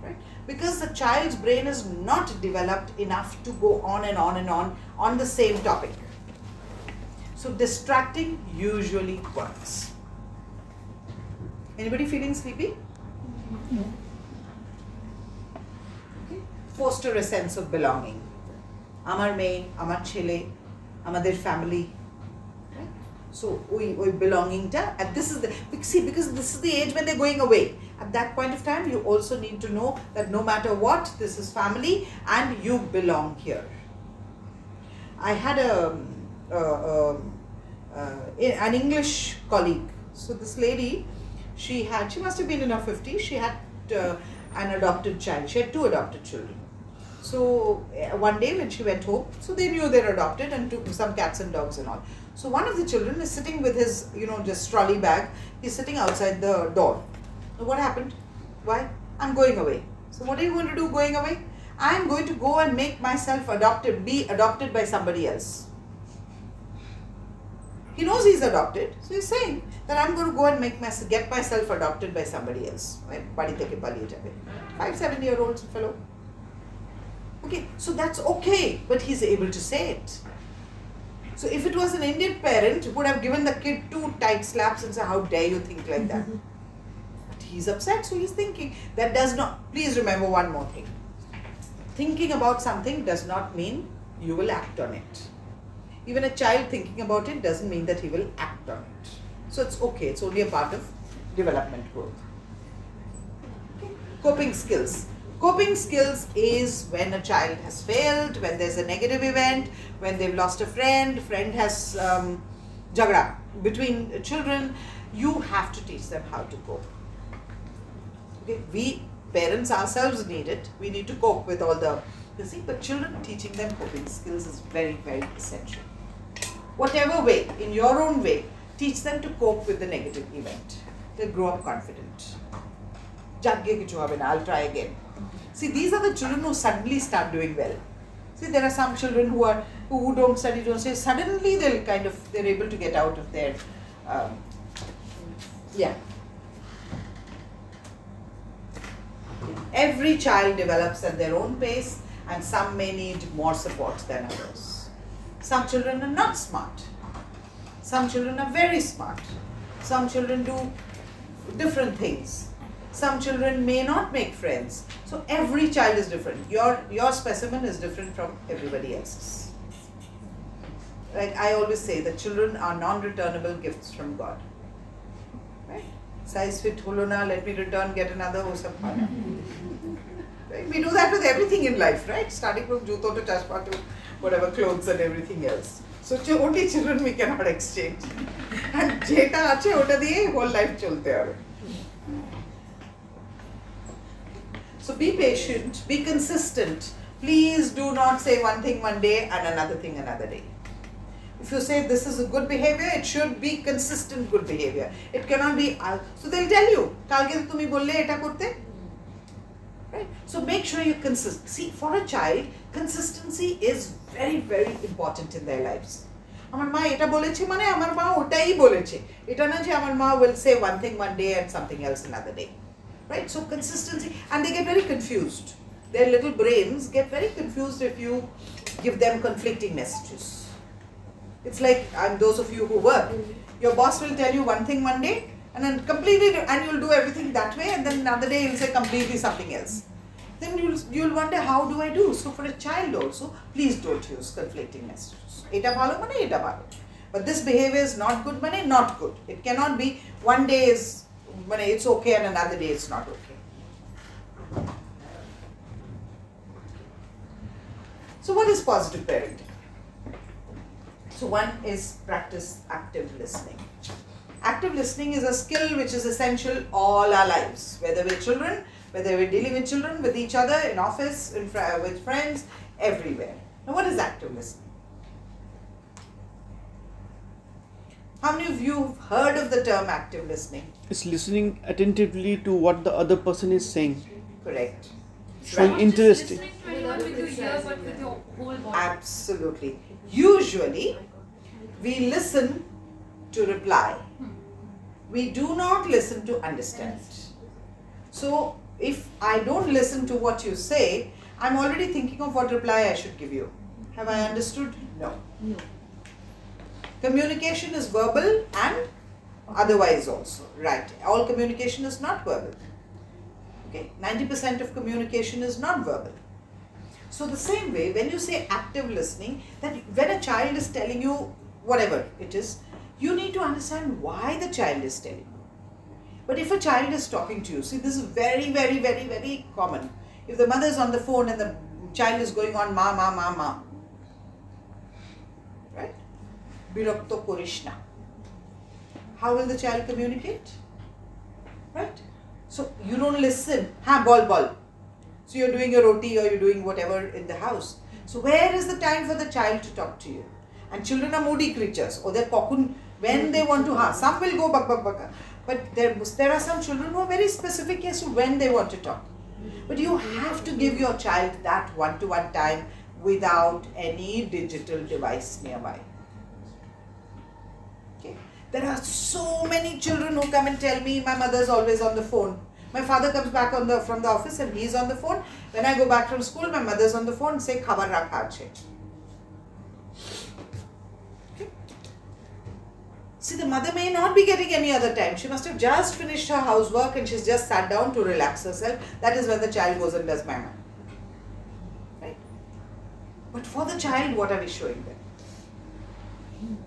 Right? Because the child's brain is not developed enough to go on and on the same topic. So distracting usually works. Anybody feeling sleepy? Okay. Foster a sense of belonging. Amar mein, amar chile, Amader family. So we belonging to, and this is the, see, because this is the age when they're going away. At that point of time, you also need to know that no matter what, this is family and you belong here. I had an English colleague. So this lady, she must have been in her 50s. She had an adopted child. She had 2 adopted children. So one day when she went home, so they knew they're adopted and took some cats and dogs and all. So one of the children is sitting with his, just trolley bag. He's sitting outside the door. So what happened? Why? I'm going away. So what are you going to do going away? I'm going to go and make myself be adopted by somebody else. He knows he's adopted. So he's saying that I'm going to go and get myself adopted by somebody else. 5-7-year-old fellow. Okay, so that's okay, but he's able to say it. So if it was an Indian parent, would have given the kid 2 tight slaps and said, how dare you think like that? But he's upset, so he's thinking. That does not, please remember one more thing. Thinking about something does not mean you will act on it. Even a child thinking about it doesn't mean that he will act on it. So it's okay, it's only a part of development growth. Okay. Coping skills. Coping skills is when a child has failed, when there's a negative event, when they've lost a friend has jagda between children, you have to teach them how to cope. Okay, we parents ourselves need it. We need to cope with all the, but children, teaching them coping skills is very, very essential. Whatever way, in your own way, teach them to cope with the negative event. They'll grow up confident. I'll try again. See, these are the children who suddenly start doing well. See, there are some children who don't study, don't say, suddenly they're able to get out of their, Every child develops at their own pace and some may need more support than others. Some children are not smart. Some children are very smart. Some children do different things. Some children may not make friends. So every child is different. Your specimen is different from everybody else's. Like I always say, that children are non-returnable gifts from God. Right? Size fit holo na, let me return, get another, ho sab khana. Right? We do that with everything in life, right? Starting from juto to chashma to whatever clothes and everything else. So only children we cannot exchange. And jeta ache ota diye whole life cholte aur. So be patient, be consistent. Please do not say one thing one day and another thing another day. If you say this is a good behavior, it should be consistent good behavior. It cannot be, so they'll tell you, kalke tumi bolle eta korte. Right? So make sure you're consistent. See, for a child, consistency is very, very important in their lives. Amar ma eta boleche mane amar ma otai boleche. Eta na je amar ma will say one thing one day and something else another day. Right? So consistency, and they get very confused. Their little brains get very confused if you give them conflicting messages. It's like, those of you who work, your boss will tell you one thing one day and then and you'll do everything that way, and then another day he'll say completely something else. Then you'll wonder, how do I do? So for a child also, please don't use conflicting messages. Eta bhalo mane eta bhalo. But this behavior is not good mane not good. It cannot be one day is it's okay and another day it's not okay. So what is positive parenting? So one is practice active listening. Active listening is a skill which is essential all our lives, whether we're children, whether we're dealing with children, with each other, in office, with friends, everywhere. Now what is active listening? How many of you have heard of the term active listening? It's listening attentively to what the other person is saying. Correct. Showing interest. Listening to anyone with your ear, but with your whole body. Absolutely. Usually, we listen to reply. We do not listen to understand. So, if I don't listen to what you say, I'm already thinking of what reply I should give you. Have I understood? No. No. Communication is verbal and otherwise also. Right. All communication is not verbal. Okay. 90% of communication is not verbal. So the same way, when you say active listening, that when a child is telling you whatever it is, you need to understand why the child is telling you. But if a child is talking to you, see, this is very, very, very, very common. If the mother is on the phone and the child is going on ma, ma, ma, ma, right? Birakto korishna. How will the child communicate? Right? So you don't listen. Ha, ball, ball. So you're doing your roti or you're doing whatever in the house. So where is the time for the child to talk to you? And children are moody creatures. Or they're cocoon when they want to. Some will go bak, bak, bak. But there are some children who are very specific as to when they want to talk. But you have to give your child that one-to-one time without any digital device nearby. Okay. There are so many children who come and tell me, my mother is always on the phone. My father comes back from the office and he's on the phone. When I go back from school, my mother's on the phone and say, khabar rakha ache. See, the mother may not be getting any other time. She must have just finished her housework and she's just sat down to relax herself. That is when the child goes and does mama. Right? But for the child, what are we showing them?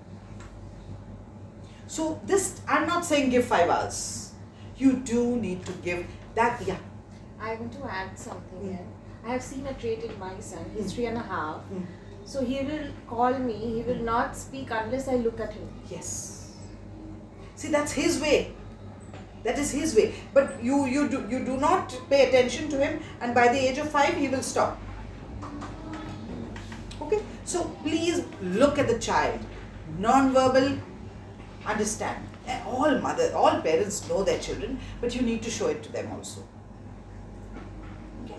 So this, I'm not saying give 5 hours. You do need to give that, yeah. I want to add something here. I have seen a trait in my son. He's 3.5. So he will call me. He will not speak unless I look at him. Yes. See, that's his way. That is his way. But you do not pay attention to him, and by the age of 5 he will stop. Okay? So please look at the child. Non-verbal, understand. All parents know their children, but you need to show it to them also. Okay.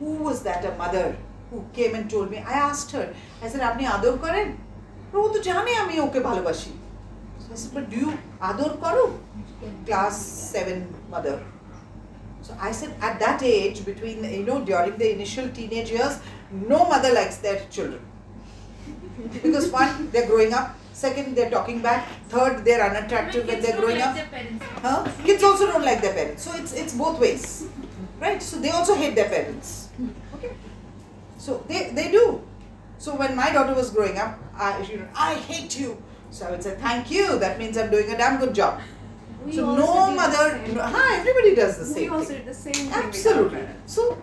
Who was that, a mother who came and told me? I asked her, I said, "Apni ador karen?" "No, to jane ami oke bhalobashi." So I said, "But do you ador karo?" Class 7 mother. So I said, at that age, between, during the initial teenage years, no mother likes their children. Because one, they're growing up. Second, they're talking back. Third, they're unattractive when they're growing up. Kids also don't like their parents. So it's both ways. Right? So they also hate their parents. Okay? So they do. So when my daughter was growing up, I hate you. So I would say, thank you. That means I'm doing a damn good job. So no mother, everybody does the same thing. We also did the same thing. Absolutely. So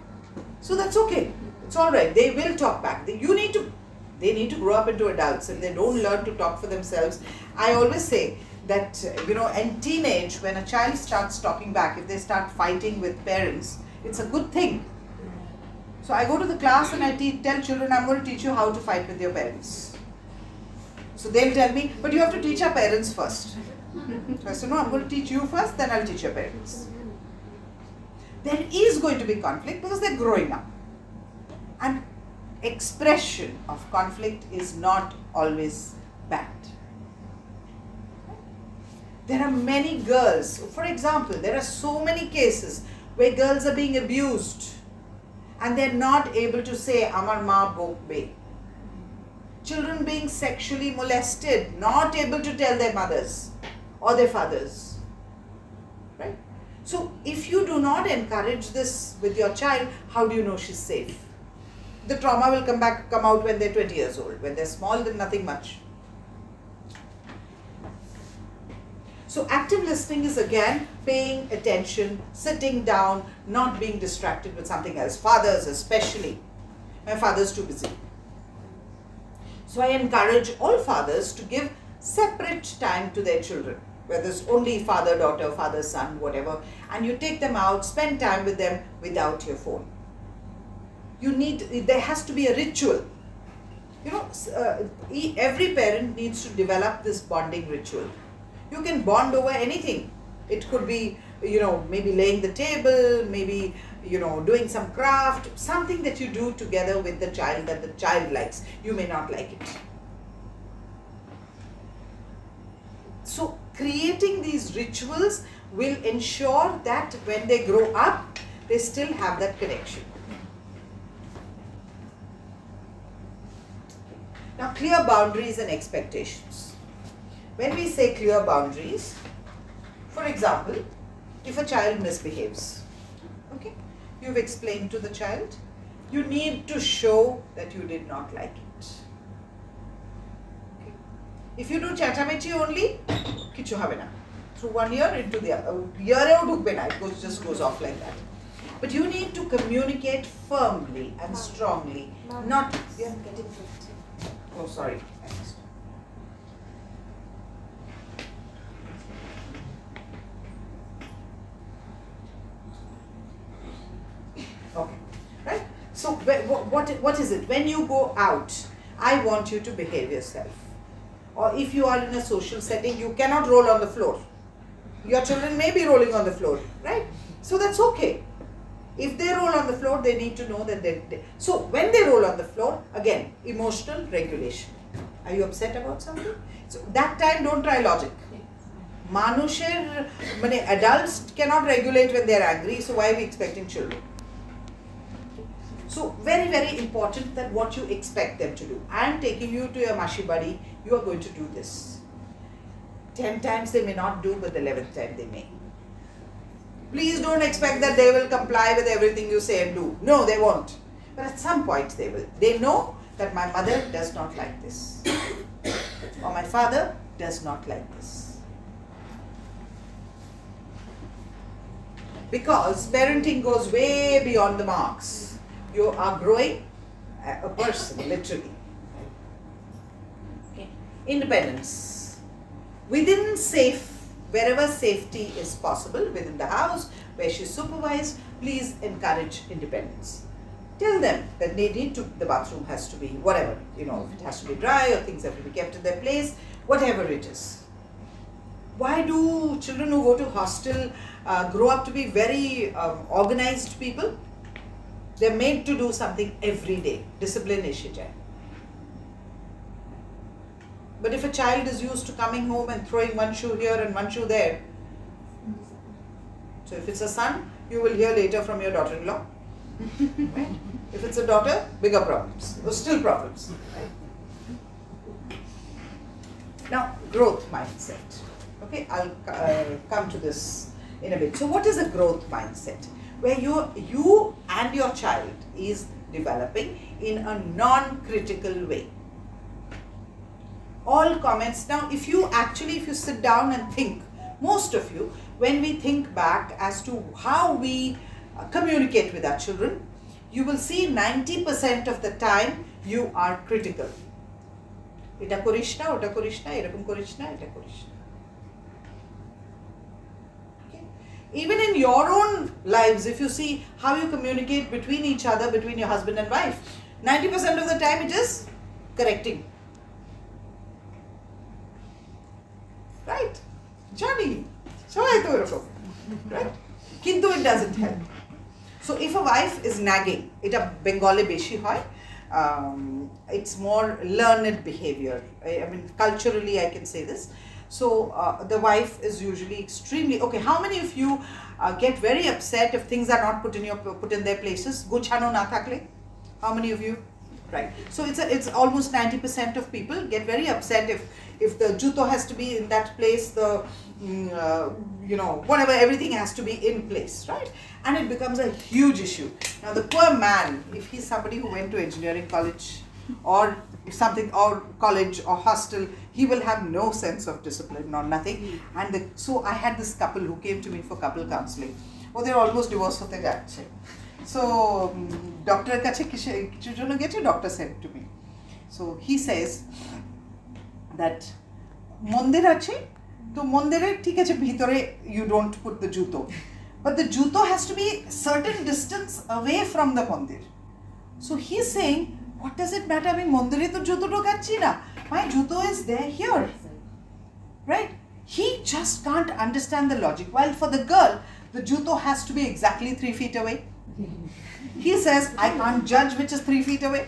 that's okay. It's all right. They will talk back. They need to grow up into adults. If they don't learn to talk for themselves, I always say that, in teenage, when a child starts talking back, if they start fighting with parents, it's a good thing. So I go to the class and I tell children, I'm going to teach you how to fight with your parents. So they'll tell me, but you have to teach our parents first. So I said, no, I'm going to teach you first, then I'll teach your parents. There is going to be conflict because they're growing up. And expression of conflict is not always bad. There are many girls, for example, there are so many cases where girls are being abused and they're not able to say, Amar ma bok be. Children being sexually molested, not able to tell their mothers or their fathers. Right? So if you do not encourage this with your child, how do you know she's safe? The trauma will come out when they're 20 years old. When they're small, then nothing much. So active listening is again paying attention, sitting down, not being distracted with something else. Fathers especially. My father's too busy. So I encourage all fathers to give separate time to their children. Whether it's only father, daughter, father, son, whatever. And you take them out, spend time with them without your phone. There has to be a ritual. Every parent needs to develop this bonding ritual. You can bond over anything. It could be, maybe laying the table, maybe, doing some craft, something that you do together with the child that the child likes. You may not like it. So creating these rituals will ensure that when they grow up, they still have that connection. Now, clear boundaries and expectations. When we say clear boundaries, for example, if a child misbehaves, okay, you've explained to the child You need to show that you did not like it. Okay. If you do chatamechi only, kichu habe na. Through 1 year into the year it just goes off like that. But you need to communicate firmly and strongly. Not getting 50. Oh, sorry. I missed. Okay, right? So what is it? When you go out, I want you to behave yourself. Or if you are in a social setting, you cannot roll on the floor. Your children may be rolling on the floor, right? So that's okay. If they roll on the floor, they need to know that so when they roll on the floor, again, emotional regulation. Are you upset about something? So that time, don't try logic. Adults cannot regulate when they are angry, so why are we expecting children? So very, very important that what you expect them to do. I am taking you to your mashi buddy, you are going to do this. 10 times they may not do, but the 11th time they may. Please don't expect that they will comply with everything you say and do. No, they won't. But at some point they will. They know that my mother does not like this. Or my father does not like this. Because parenting goes way beyond the marks. You are growing a person, literally. Okay. Independence. Within wherever safety is possible, within the house, where she's supervised, please encourage independence. Tell them that they need to, the bathroom has to be whatever, if it has to be dry or things have to be kept in their place, whatever it is. Why do children who go to hostel grow up to be very organized people? They're made to do something every day. Discipline ishitai. But if a child is used to coming home and throwing one shoe here and one shoe there, so if it's a son, you will hear later from your daughter-in-law. Right? If it's a daughter, bigger problems. Or still problems. Right? Now, growth mindset. Okay, I'll come to this in a bit. So what is a growth mindset? Where you and your child is developing in a non-critical way. All comments. Now, if you sit down and think, most of you, when we think back as to how we communicate with our children, you will see 90% of the time you are critical. Eta korish na, ota korish na, erakom korish na, eta korish na. Okay. Even in your own lives, if you see how you communicate between each other, between your husband and wife, 90% of the time it is correcting. Right? Johnny, right? Kintu it doesn't help. So if a wife is nagging, এটা Bengali beshi hoy, it's more learned behavior. I mean, culturally I can say this. So the wife is usually extremely, okay, how many of you get very upset if things are not put in their places? Guchhano na thakle? How many of you? Right. So it's almost 90% of people get very upset if the juto has to be in that place, the whatever, everything has to be in place, right? And it becomes a huge issue. Now the poor man, if he's somebody who went to engineering college or something, or college or hostel, he will have no sense of discipline or nothing. And so I had this couple who came to me for couple counseling. Oh, they're almost divorced hote jacche. So doctor kache kichu jono get your doctor said to me. So he says that mondir ache, to mondire thik ache bhitore you don't put the juto, but the juto has to be certain distance away from the mondir. So he's saying, what does it matter? I mean, mondire to juto ঢোকাচ্ছি না. My juto is there here, right? He just can't understand the logic. While for the girl, the juto has to be exactly 3 feet away. He says, I can't judge which is 3 feet away.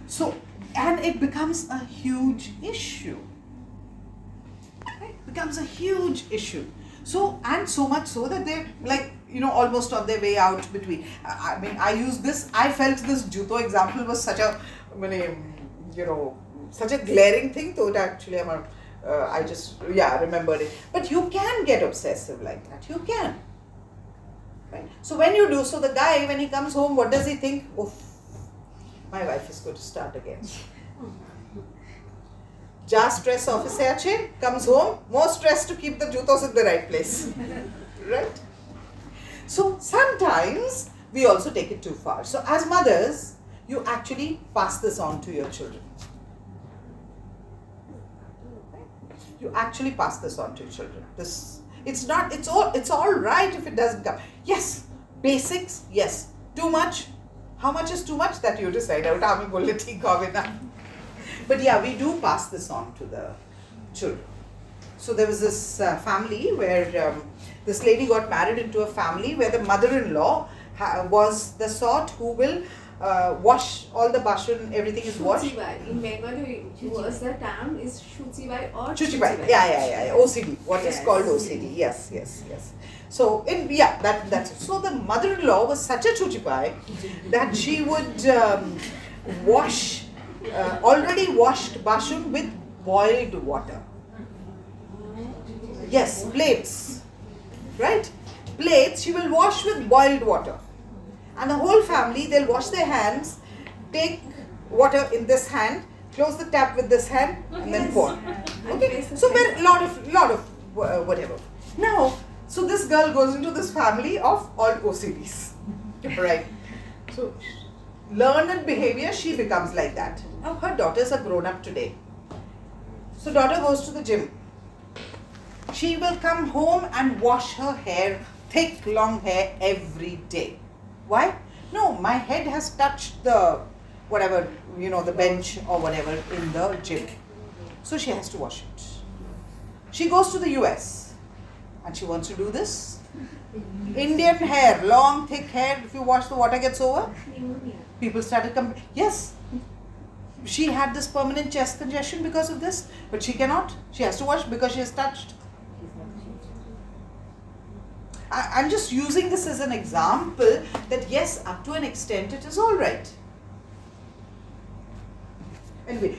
So, and it becomes a huge issue. It becomes a huge issue. So, and so much so that they're like, almost on their way out between. I mean, I use this, I felt this juto example was such a, such a glaring thing, though actually I just, remembered it. But you can get obsessive like that. You can. Right? So when you do, so the guy, when he comes home, what does he think? Oof, my wife is going to start again. Just stress office hai achhe, comes home, more stress to keep the jutos in the right place. Right? So sometimes we also take it too far. So as mothers, you actually pass this on to your children. You actually pass this on to your children. It's all right if it doesn't come. Yes, basics, yes. Too much. How much is too much? That you decide. But yeah, we do pass this on to the children. So there was this family where this lady got married into a family where the mother-in-law was the sort who will wash all the bashan, everything is washed. In Bengal, was the term is Shuchibai or Chuchibai. Yeah. OCD. What is called OCD. Yes. So that's so the mother-in-law was such a chuchibai that she would wash already washed bashan with boiled water. Yes, plates. Right? Plates she will wash with boiled water. And the whole family, they'll wash their hands, take water in this hand, close the tap with this hand, and then pour. Okay, so a lot of whatever. Now, so this girl goes into this family of all OCDs, right? So, learned behavior, she becomes like that. Now, her daughters are grown up today. So, daughter goes to the gym. She will come home and wash her hair, thick, long hair every day. Why? No, my head has touched the whatever, the bench or whatever in the gym. So she has to wash it. She goes to the US and she wants to do this. Indian hair, long, thick hair, if you wash the water gets over. People started complaining. Yes, she had this permanent chest congestion because of this, but she cannot. She has to wash because she has touched. I'm just using this as an example that yes, up to an extent it is all right. Anyway,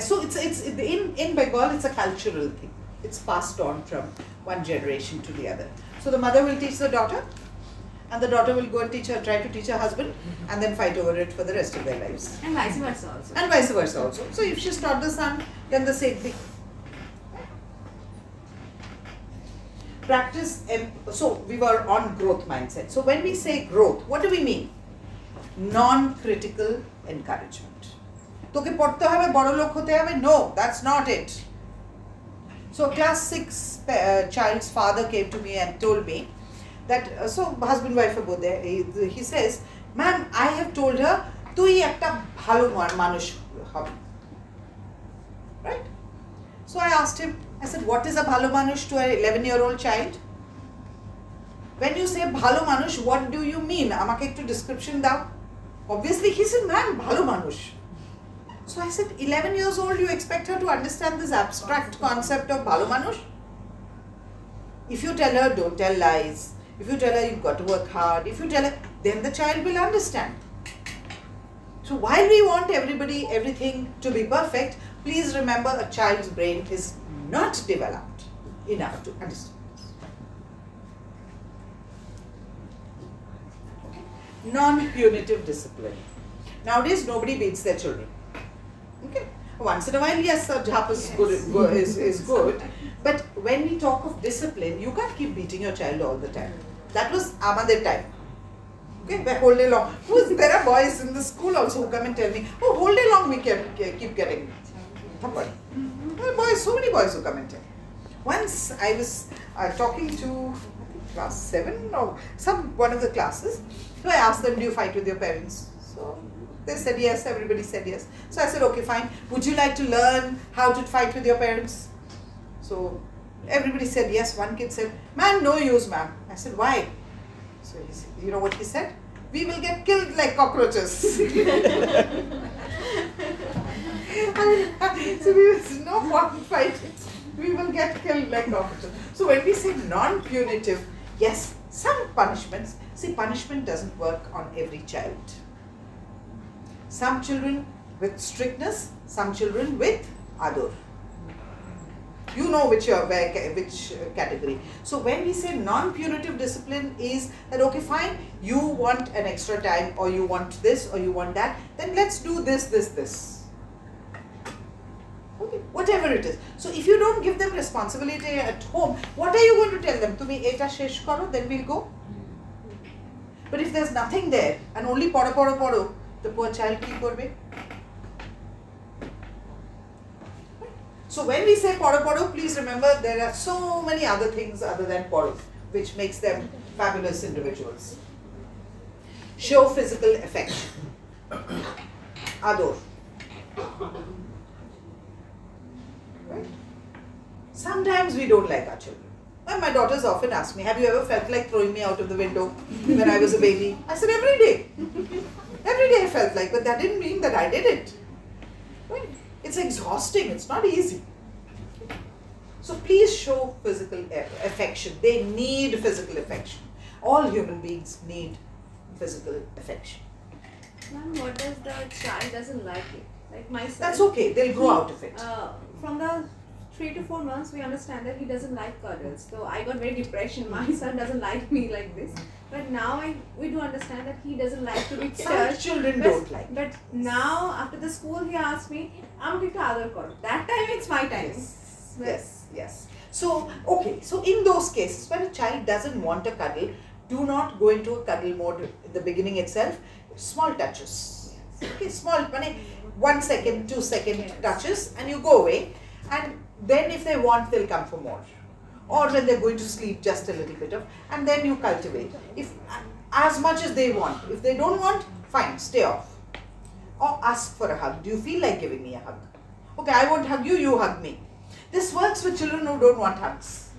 so it's in Bengal it's a cultural thing. It's passed on from one generation to the other. So the mother will teach the daughter, and the daughter will go and try to teach her husband, and then fight over it for the rest of their lives. And vice versa also. And vice versa also. So if she's taught the son, then the same thing. Practice, so we were on growth mindset. So when we say growth, what do we mean? Non-critical encouragement. Toke podte hobe, boro lok hote hobe? No, that's not it. So class 6 child's father came to me and told me that, so husband wife are both there, he says, ma'am, I have told her, tui ekta bhalo manush hobe. Right? So I asked him, I said, what is a bhalo manush to an 11-year-old child? When you say bhalo manush, what do you mean? Amake ekটু description dao. Obviously, he said, man, bhalo manush. So I said, 11 years old, you expect her to understand this abstract concept of bhalo manush? If you tell her, don't tell lies. If you tell her, you've got to work hard. If you tell her, then the child will understand. So while we want everything to be perfect, please remember a child's brain is not developed enough to understand this. Okay. Non-punitive discipline. Nowadays, nobody beats their children. Okay. Once in a while, yes, a jhap is good. But when we talk of discipline, you can't keep beating your child all the time. That was amader time. Okay, where whole day long. There are boys in the school also who come and tell me, oh, whole day long we keep getting thappad. Boys, so many boys who come and tell. Once I was talking to, I think class 7 or one of the classes. So I asked them, do you fight with your parents? So they said yes, everybody said yes. So I said, okay, fine. Would you like to learn how to fight with your parents? So everybody said yes. One kid said, man, no use, ma'am. I said, why? So he said, you know what he said? We will get killed like cockroaches. So there's no point fighting. We will get killed like cockroaches. So when we say non-punitive, yes, some punishments. See, punishment doesn't work on every child. Some children with strictness, some children with ador. You know which category. So when we say non-punitive discipline is that, okay, fine, you want an extra time, or you want this, or you want that, then let's do this. Okay, whatever it is. So if you don't give them responsibility at home, what are you going to tell them? Tumi eta shesh karo, then we'll go. But if there's nothing there and only poro, the poor child ki korbe. So when we say poro, please remember there are so many other things other than poro which makes them fabulous individuals. Show physical affection. Ador. Right? Sometimes we don't like our children. And my daughters often ask me, have you ever felt like throwing me out of the window when I was a baby? I said, every day. Every day I felt like, but that didn't mean that I did it. Right? It's exhausting, it's not easy. So please show physical affection. They need physical affection. All human beings need physical affection. Ma'am, what does the child doesn't like it? Like my son. That's okay, they'll grow out of it. From the 3 to 4 months, we understand that he doesn't like cuddles. So I got very depression. My son doesn't like me like this. But now we do understand that he doesn't like to be Some touched. children don't like. But now after the school, he asked me, "I'm going to other call." That time it's my time. Yes. So, okay, so in those cases when a child doesn't want a cuddle, do not go into a cuddle mode in the beginning itself. Small touches. Okay, small, 1 second, 2 second touches, and you go away. And then if they want, they'll come for more. Or when they're going to sleep, just a little bit of, and then you cultivate. If as much as they want. If they don't want, fine, stay off. Or ask for a hug. Do you feel like giving me a hug? Okay, I won't hug you, you hug me. This works with children who don't want hugs.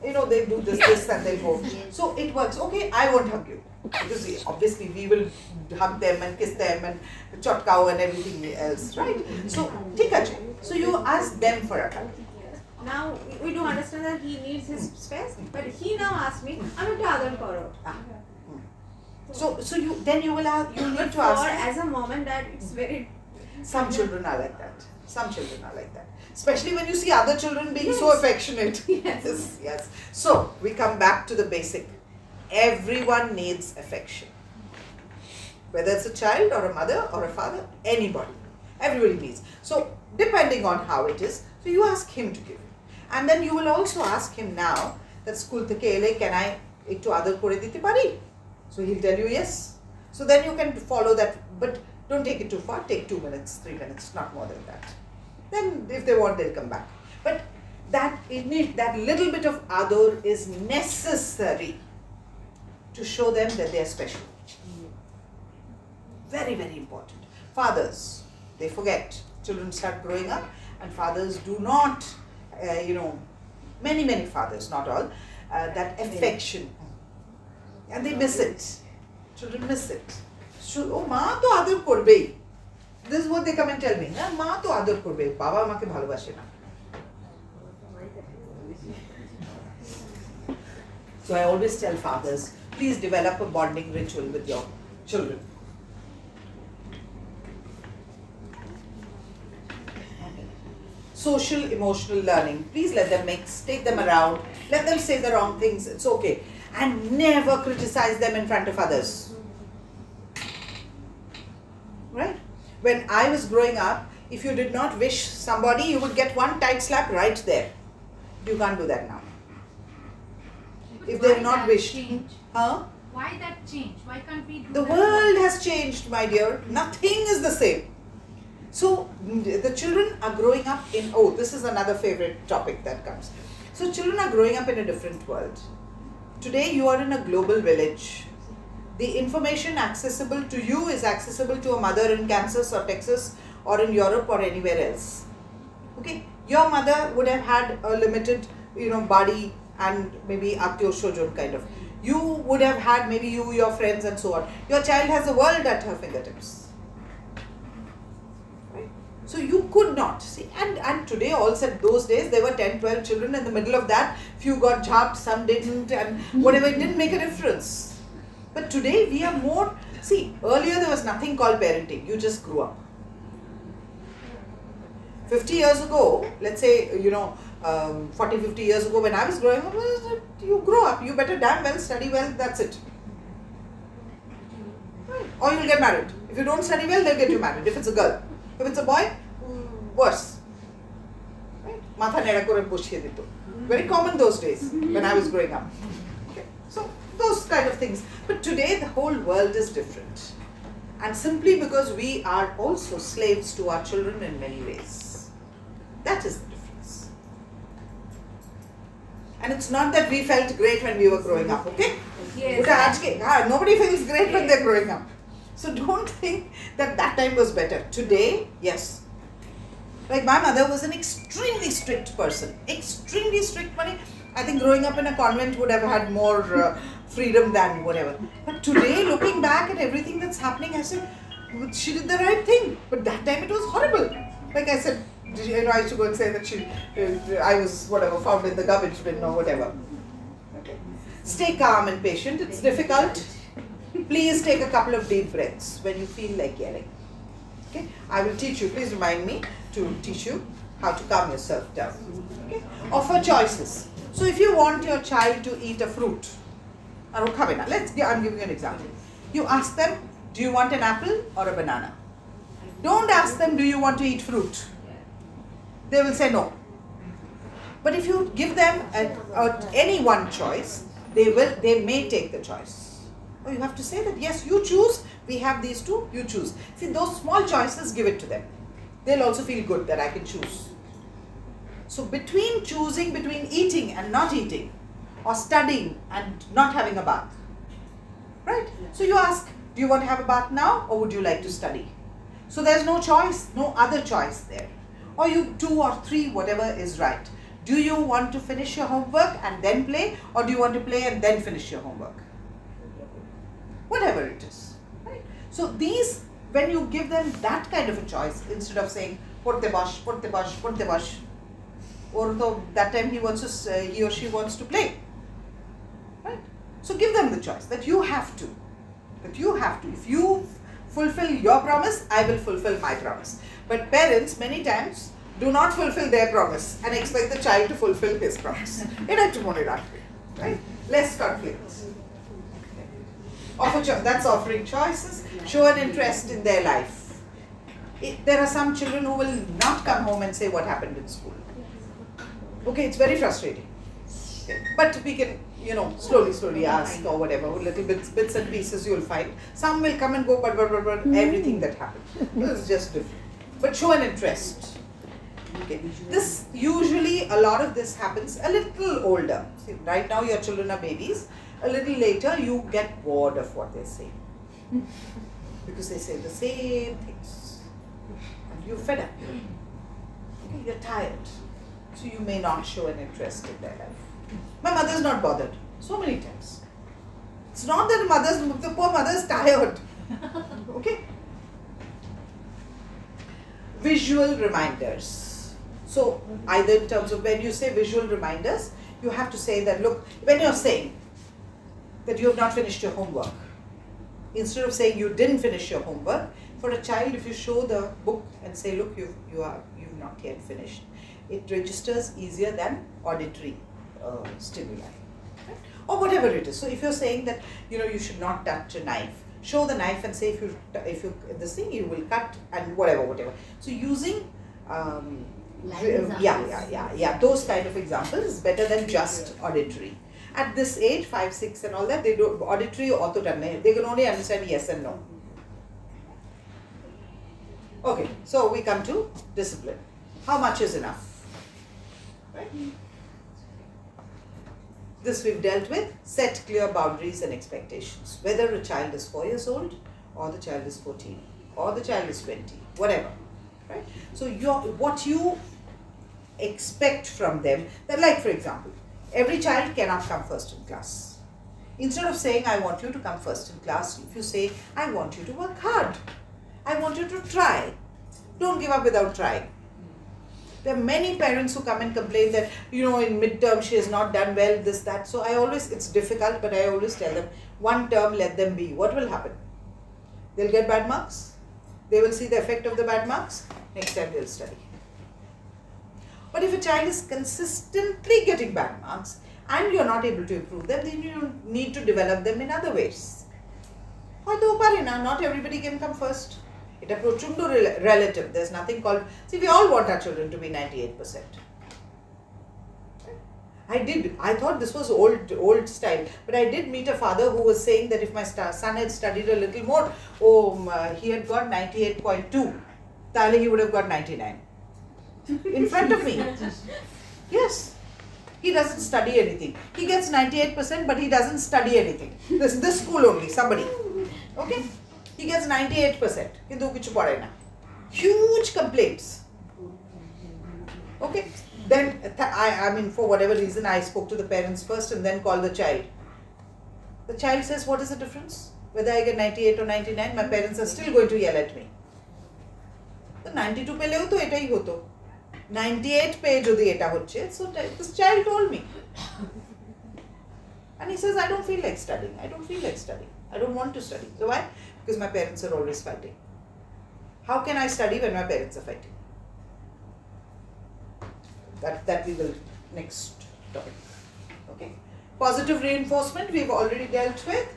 You know, they do this and they'll go. So it works. Okay, I won't hug you. Because obviously we will hug them and kiss them and chotkao and everything else, right? So, so you ask them for a hug. Now we do understand that he needs his space, but he now asks me, "I'm going to other karo." So you need to ask. Or as a mom and dad, it's very. Some children are like that. Some children are like that. Especially when you see other children being so affectionate. Yes. So we come back to the basic. Everyone needs affection. Whether it's a child or a mother or a father, anybody. Everybody needs. So depending on how it is, so you ask him to give you. And then you will also ask him now that school theke ele, can I ekটু আদর করে দিতে পারি? So he'll tell you yes. So then you can follow that, but don't take it too far. Take 2 minutes, 3 minutes, not more than that. Then if they want, they'll come back. But that little bit of ador is necessary to show them that they are special. Very, very important. Fathers, they forget. Children start growing up and fathers do not, many fathers, not all, that affection. And they miss it. Children miss it. Oh, ma to ador korbei. This is what they come and tell me. Ma to ador korbei. Baba amake bhalobashe na. So I always tell fathers, please develop a bonding ritual with your children. Social emotional learning. Please let them take them around. Let them say the wrong things. It's okay. And never criticize them in front of others. Right? When I was growing up, if you did not wish somebody, you would get one tight slap right there. You can't do that now. If they're not wished. Huh? Why that change? Why can't we do The that? world has changed, my dear. Nothing is the same. So the children are growing up in, this is another favorite topic that comes. So children are growing up in a different world. Today you are in a global village. The information accessible to you is accessible to a mother in Kansas or Texas or in Europe or anywhere else. Okay, your mother would have had a limited, body and maybe Atyo Shojon kind of. You would have had maybe you, your friends and so on. Your child has the world at her fingertips. Right? So you could not see. And today also those days there were 10, 12 children. In the middle of that, few got jabbed, some didn't, and whatever, it didn't make a difference. But today we are more, earlier there was nothing called parenting. You just grew up. 50 years ago, let's say, 40, 50 years ago when I was growing up, you grow up, you better damn well study well, that's it. Right. Or you'll get married. If you don't study well, they'll get you married. If it's a girl. If it's a boy, worse. Right? Matha neda kore pushye dito. Very common those days when I was growing up. Okay. So, those kind of things. But today, the whole world is different. And simply because we are also slaves to our children in many ways. That is the difference. And it's not that we felt great when we were growing up, okay? Yes. Nobody feels great when they're growing up. So don't think that time was better. Today, yes. Like my mother was an extremely strict person. Extremely strict. I think growing up in a convent would have had more freedom than whatever. But today, looking back at everything that's happening, I said, she did the right thing. But that time it was horrible. Like I said, I used to go and say that I was found in the garbage bin or whatever. Okay. Stay calm and patient. It's difficult. Please take a couple of deep breaths when you feel like yelling. Okay. I will teach you. Please remind me to teach you how to calm yourself down. Okay. Offer choices. So if you want your child to eat a fruit, I'm giving you an example. You ask them, do you want an apple or a banana? Don't ask them, do you want to eat fruit? They will say no. But if you give them any one choice, they may take the choice. Or you have to say that, yes, you choose, we have these two, you choose. See, those small choices, give it to them. They'll also feel good that I can choose. So between choosing between eating and not eating, or studying and not having a bath, right? So you ask, do you want to have a bath now or would you like to study? So there's no choice, no other choice there. Or you 2 or 3, whatever is right. Do you want to finish your homework and then play, or do you want to play and then finish your homework? Whatever it is, right? So these, when you give them that kind of a choice, instead of saying, porte bash, or though that time he or she wants to play, right? So give them the choice that you have to. If you fulfill your promise, I will fulfill my promise. But parents many times do not fulfill their promise and expect the child to fulfill his promise. Right? Less conflict. That's offering choices. Show an interest in their life. There are some children who will not come home and say what happened in school. Okay, it's very frustrating. But we can, slowly ask or whatever, little bits and pieces you'll find. Some will come and go, but everything that happened. It's just different. But show an interest. Okay. This usually, a lot of this happens a little older. See, right now your children are babies. A little later you get bored of what they say. Because they say the same things. And you're fed up. Okay, you're tired. So you may not show an interest in their life. My mother's not bothered. So many times. It's not that the poor mother is tired. Okay? Visual reminders. So either in terms of when you say visual reminders, you have to say that, look, when you're saying that you have not finished your homework, instead of saying you didn't finish your homework, for a child, if you show the book and say, look, you've not yet finished, it registers easier than auditory stimuli, right? Or whatever it is. So if you're saying that you should not touch a knife, show the knife and say if you this thing you will cut and whatever. So using those kind of examples is better than just auditory. At this age, 5, 6 and all that, they don't auditory or they can only understand yes and no. Okay, so we come to discipline. How much is enough? Right? This we've dealt with. Set clear boundaries and expectations. Whether a child is 4 years old, or the child is 14, or the child is 20, whatever. Right? So what you expect from them, that like for example, every child cannot come first in class. Instead of saying, I want you to come first in class, if you say, I want you to work hard. I want you to try. Don't give up without trying. There are many parents who come and complain that, in midterm she has not done well, this, that. So it's difficult, but I always tell them, one term, let them be. What will happen? They'll get bad marks. They will see the effect of the bad marks. Next time they'll study. But if a child is consistently getting bad marks and you're not able to improve them, then you need to develop them in other ways. Not everybody can come first. It is relative. There's nothing called, see, we all want our children to be 98%. I thought this was old style, but I did meet a father who was saying that if my son had studied a little more, he had got 98.2, then he would have got 99. In front of me. Yes. He doesn't study anything. He gets 98%, but he doesn't study anything. This school only, somebody. Okay? He gets 98%. Huge complaints. Okay? Then, I mean, for whatever reason, I spoke to the parents first and then called the child. The child says, what is the difference? Whether I get 98 or 99, my parents are still going to yell at me. So 92 pe leo to etai hoto. 98 pe jodi eta hocche. So this child told me. And he says, I don't feel like studying. I don't feel like studying. I don't want to study. So why? Because my parents are always fighting. How can I study when my parents are fighting? That we will next topic. Okay. Positive reinforcement we've already dealt with.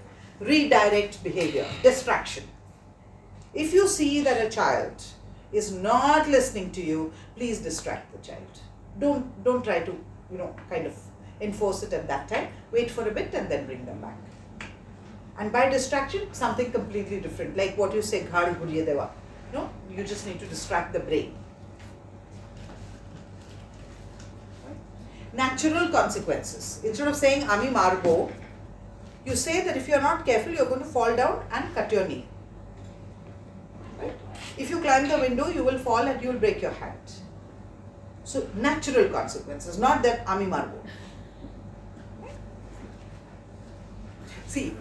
Redirect behavior, distraction. If you see that a child is not listening to you, please distract the child. Don't try to, kind of enforce it at that time. Wait for a bit and then bring them back. And by distraction, something completely different, like what you say, ghar ghuriye deva. No, you just need to distract the brain. Natural consequences. Instead of saying Ami marbo, you say that if you are not careful, you are going to fall down and cut your knee. Right? If you climb the window, you will fall and you will break your hand. So natural consequences, not that Ami marbo. Right? See,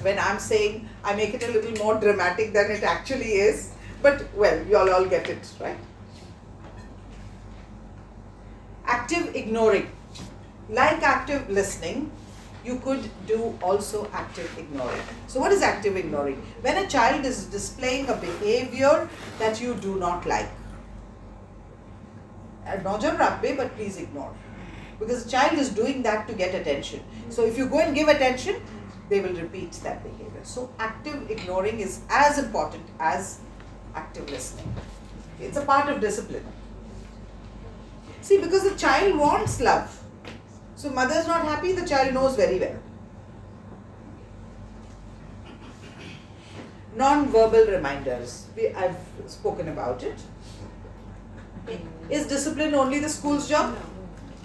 when I'm saying, I make it a little more dramatic than it actually is, but well, you all get it, right? Active ignoring. Like active listening, you could do also active ignoring. So what is active ignoring? When a child is displaying a behavior that you do not like. Najar rakbe, but please ignore. Because the child is doing that to get attention. So if you go and give attention, they will repeat that behavior. So active ignoring is as important as active listening. It's a part of discipline. See, because the child wants love. So mother is not happy, the child knows very well. Non-verbal reminders. I've spoken about it. Is discipline only the school's job?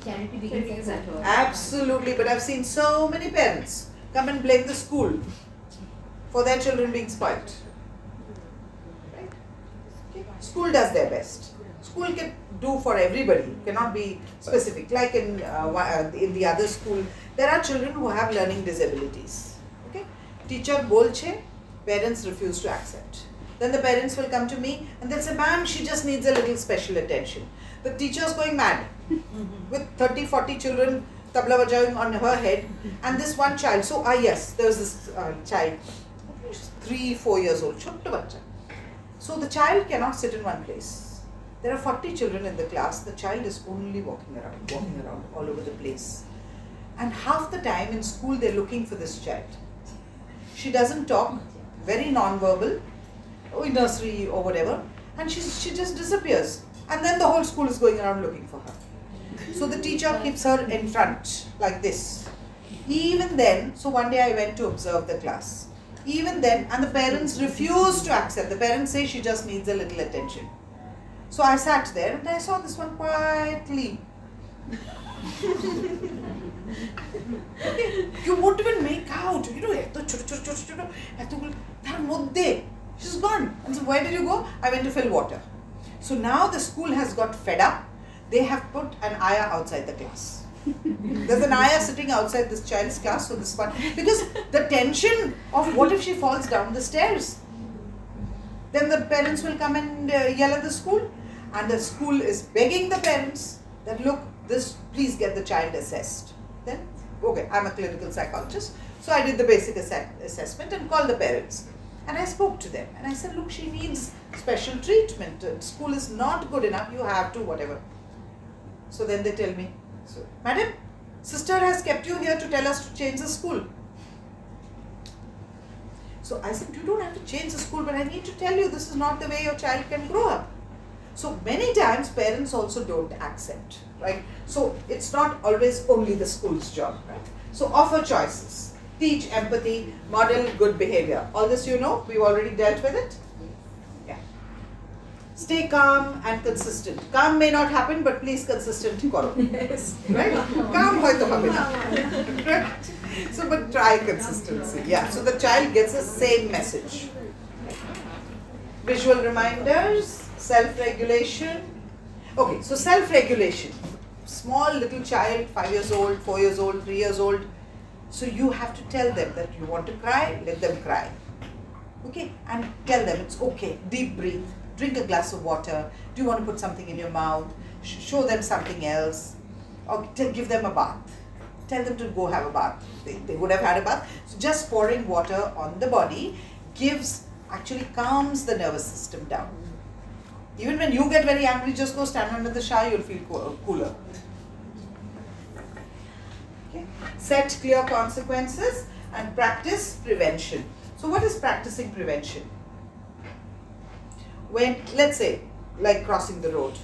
Charity begins at home. Absolutely, but I've seen so many parents come and blame the school for their children being spoiled. Right? Okay. School does their best. School can do for everybody, cannot be specific. Like in the other school, there are children who have learning disabilities. Okay? Teacher bolche, parents refuse to accept. Then the parents will come to me and they'll say, ma'am, she just needs a little special attention. The teacher is going mad with 30, 40 children tabla vajaying on her head and this one child. So, yes, there was this child, 3, 4 years old, chotto bachcha. So the child cannot sit in one place. There are 40 children in the class, the child is only walking around all over the place. And half the time in school they're looking for this child. She doesn't talk, very non-verbal, in nursery or whatever, and she just disappears. And then the whole school is going around looking for her. So the teacher keeps her in front, like this. Even then, so one day I went to observe the class. Even then, and the parents refuse to accept. The parents say she just needs a little attention. So I sat there and I saw this one quietly. You won't even make out. She's gone. And so where did you go? I went to fill water. So now the school has got fed up. They have put an ayah outside the class. There's an ayah sitting outside this child's class. So this one, because the tension of what if she falls down the stairs? Then the parents will come and yell at the school. And the school is begging the parents that look, please get the child assessed. Then, okay, I'm a clinical psychologist. So I did the basic assessment and called the parents. And I spoke to them. And I said, look, she needs special treatment. School is not good enough. You have to, whatever. So then they tell me, so, Madam, sister has kept you here to tell us to change the school. So I said, you don't have to change the school, but I need to tell you this is not the way your child can grow up. So many times parents also don't accept, right? So it's not always only the school's job, right? So offer choices, teach empathy, model good behavior. All this you know, we've already dealt with it. Yeah. Stay calm and consistent. Calm may not happen, but please consistent karo. Yes. Right? Calm hoy to habe na. Right? So but try consistency. Yeah. So the child gets the same message. Visual reminders, self-regulation. Okay, so self-regulation. Small little child, 5 years old, 4 years old, 3 years old. So you have to tell them that you want to cry, let them cry. Okay, and tell them it's okay. Deep breathe, drink a glass of water. Do you want to put something in your mouth? Show them something else. Or give them a bath. Tell them to go have a bath. They would have had a bath. So just pouring water on the body actually calms the nervous system down. Even when you get very angry, just go stand under the shower, you'll feel cooler. Okay. Set clear consequences and practice prevention. So what is practicing prevention? When, let's say, like crossing the road,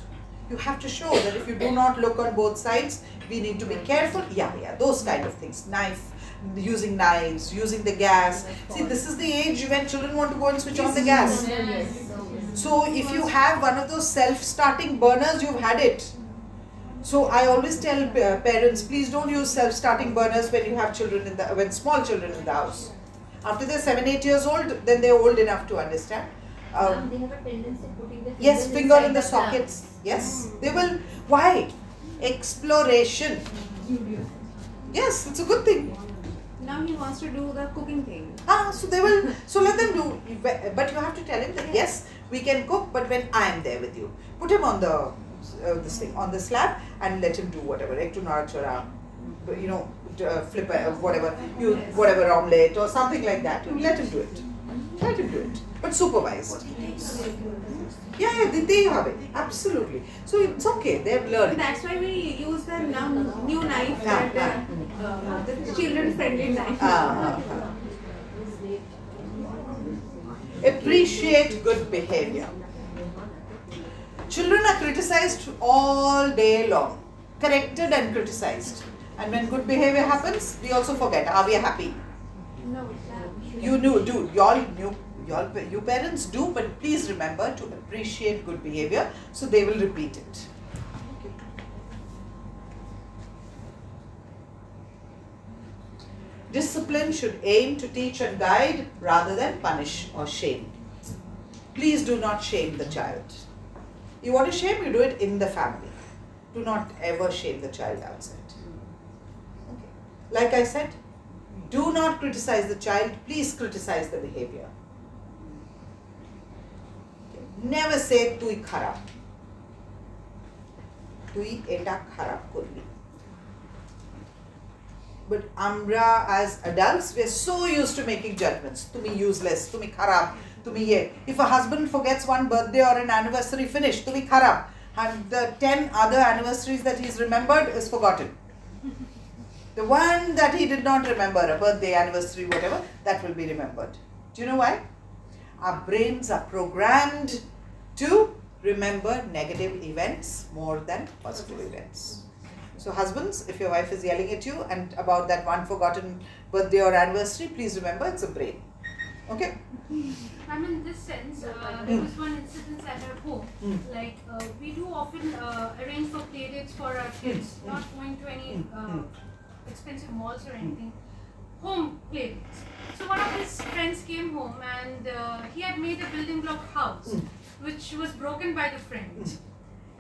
you have to show that if you do not look on both sides, we need to be careful. Yeah, those kind of things. Using knives, using the gas. See, this is the age when children want to go and switch on the gas. So if you have one of those self-starting burners, you've had it. So I always tell parents, please don't use self-starting burners when you have children when small children in the house. After they're 7-8 years old, then they're old enough to understand. They have a tendency of putting the finger in the sockets. Yes, they will. Why? Exploration. Yes, it's a good thing. Now he wants to do the cooking thing. So they will. So let them do. But you have to tell him that yes, we can cook, but when I am there with you, put him on the this thing on the slab and let him do whatever. Egg to nurture, flip whatever, whatever omelette or something like that. You let him do it. Let him do it, but supervised. Yeah, they have it. Absolutely. So it's okay. They've learned. That's why we use the new knife, the children-friendly knife. Appreciate good behavior. Children are criticized all day long, corrected and criticized. And when good behavior happens, we also forget. Are we happy? No. You parents do, but please remember to appreciate good behavior, so they will repeat it. Okay. Discipline should aim to teach and guide rather than punish or shame. Please do not shame the child. You want to shame, you do it in the family. Do not ever shame the child outside. Okay. Like I said, do not criticize the child, please criticize the behavior. Okay. Never say, tui kharab. Tui eta kharab korli. But amra as adults, we are so used to making judgments. Tumi useless, tumi kharab, tumi ye. If a husband forgets one birthday or an anniversary, finish, tumi kharab. And the 10 other anniversaries that he's remembered is forgotten. The one that he did not remember, a birthday, anniversary, whatever, that will be remembered. Do you know why? Our brains are programmed to remember negative events more than positive events. So husbands, if your wife is yelling at you and about that one forgotten birthday or anniversary, please remember it's a brain. Okay? I'm in this sense, there was one incident at our home, like we do often arrange for play dates for our kids, not going to any expensive malls or anything, home play dates. So one of his friends came home and he had made a building block house which was broken by the friend,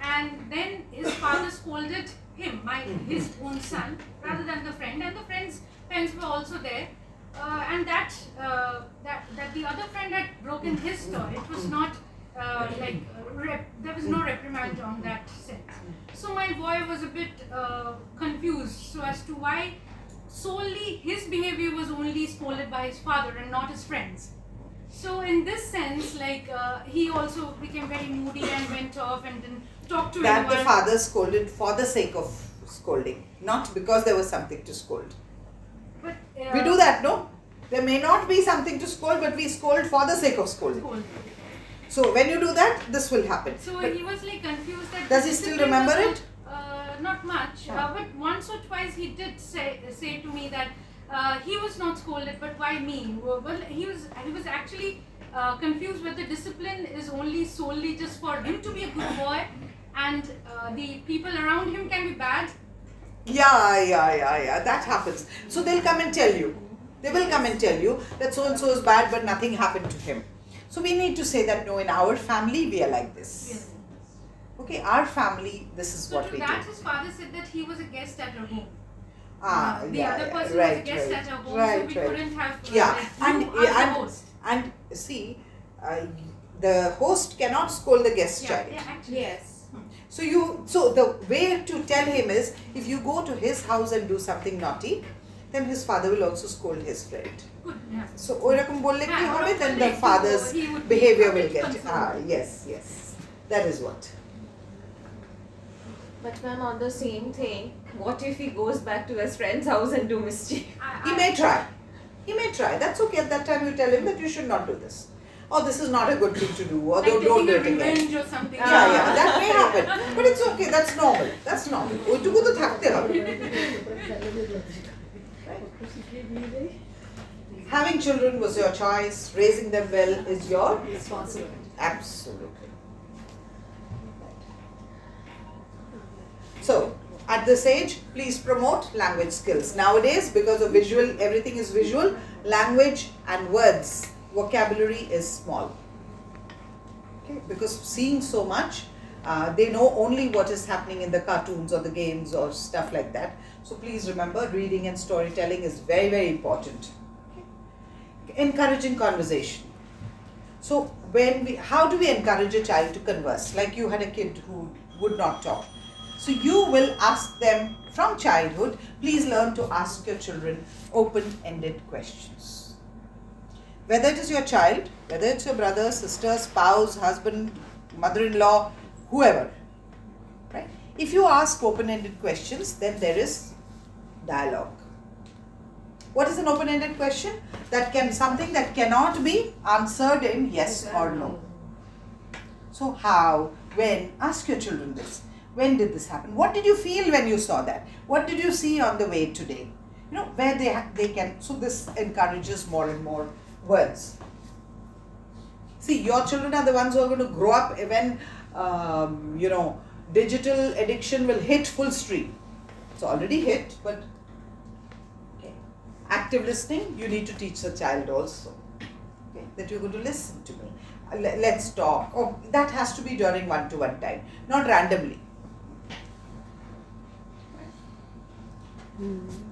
and then his father scolded him, his own son, rather than the friend, and the friend's parents were also there. And that the other friend had broken his toy. It was not there was no reprimand on that sense. So my boy was a bit confused so as to why solely his behavior was only scolded by his father and not his friends. So in this sense, like he also became very moody and went off and didn't talk to That anyone. the father scolded for the sake of scolding, not because there was something to scold. But, We do that, no? There may not be something to scold, but we scold for the sake of scolding. Scold. So when you do that, this will happen. So But he was like confused that. does he still discipline remember was it? Not much, but once or twice he did say to me that he was not scolded, but why me? Well, he was actually confused whether discipline is only solely just for him to be a good boy, and the people around him can be bad. Yeah. That happens. So they'll come and tell you. They will come and tell you that so and so is bad, but nothing happened to him. So we need to say that no, in our family we are like this. Yes. Okay, our family, this is So what to we that, do. his father said that he was a guest at her home. The Yeah, other person right, was a guest right, at her home, right, so we right. couldn't have Yeah, like, you as the host. and see, the host cannot scold the guest child. Yeah, actually. Yes. So the way to tell him is, if you go to his house and do something naughty, then his father will also scold his friend. Good, yeah. So ওইরকম বললে কি হ্যাঁ, হবে, then ওরকম the বললে father's he would be behavior a will bit get concerned. yes, that is what. But ma'am, on the same thing, what if he goes back to his friend's house and do mischief? He may try. That's okay. At that time you tell him that you should not do this, or this is not a good thing to do, or Like don't do taking it a again. revenge or something. Yeah, that may happen, but it's okay. That's normal. ওইটুকু তো থাকতে হবে. Having children was your choice. Raising them well is your Responsibility. absolutely. So, at this age, please promote language skills. Nowadays, because of visual, everything is visual, language and words, vocabulary is small. Okay? Because seeing so much, they know only what is happening in the cartoons or the games or stuff like that. So please remember, reading and storytelling is very, very important. Okay? Encouraging conversation. So how do we encourage a child to converse? Like you had a kid who would not talk. So you will ask them from childhood, please learn to ask your children open-ended questions. Whether it is your child, whether it's your brother, sister, spouse, husband, mother-in-law, whoever, right? If you ask open-ended questions, then there is dialogue. What is an open-ended question? Something that cannot be answered in yes or no. So how, when, ask your children this. When did this happen? What did you feel when you saw that? What did you see on the way today? Where they can, so this encourages more and more words. See, your children are the ones who are going to grow up when, digital addiction will hit full stream. It's already hit, but okay. Active listening, you need to teach the child also. Okay, that you're going to listen to me. Let's talk. Oh, that has to be during one-to-one time, not randomly.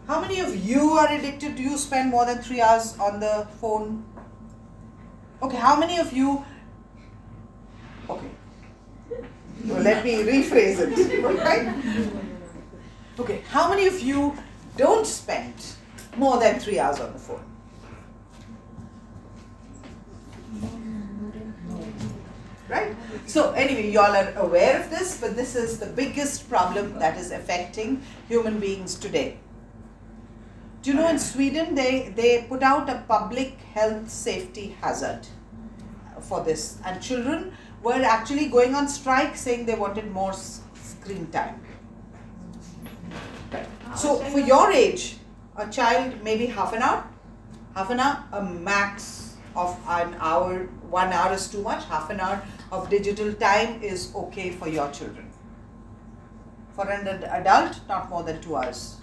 How many of you are addicted? Do you spend more than 3 hours on the phone? Okay, how many of you? Okay, well, let me rephrase it. Right? Okay, how many of you don't spend more than 3 hours on the phone? Right? So anyway, you all are aware of this, but this is the biggest problem that is affecting human beings today. Do you know in Sweden they put out a public health safety hazard for this, and children were actually going on strike saying they wanted more screen time. Right. So for your age, a child maybe half an hour, a max of an hour. 1 hour is too much. Half an hour of digital time is okay for your children. For an adult, not more than 2 hours.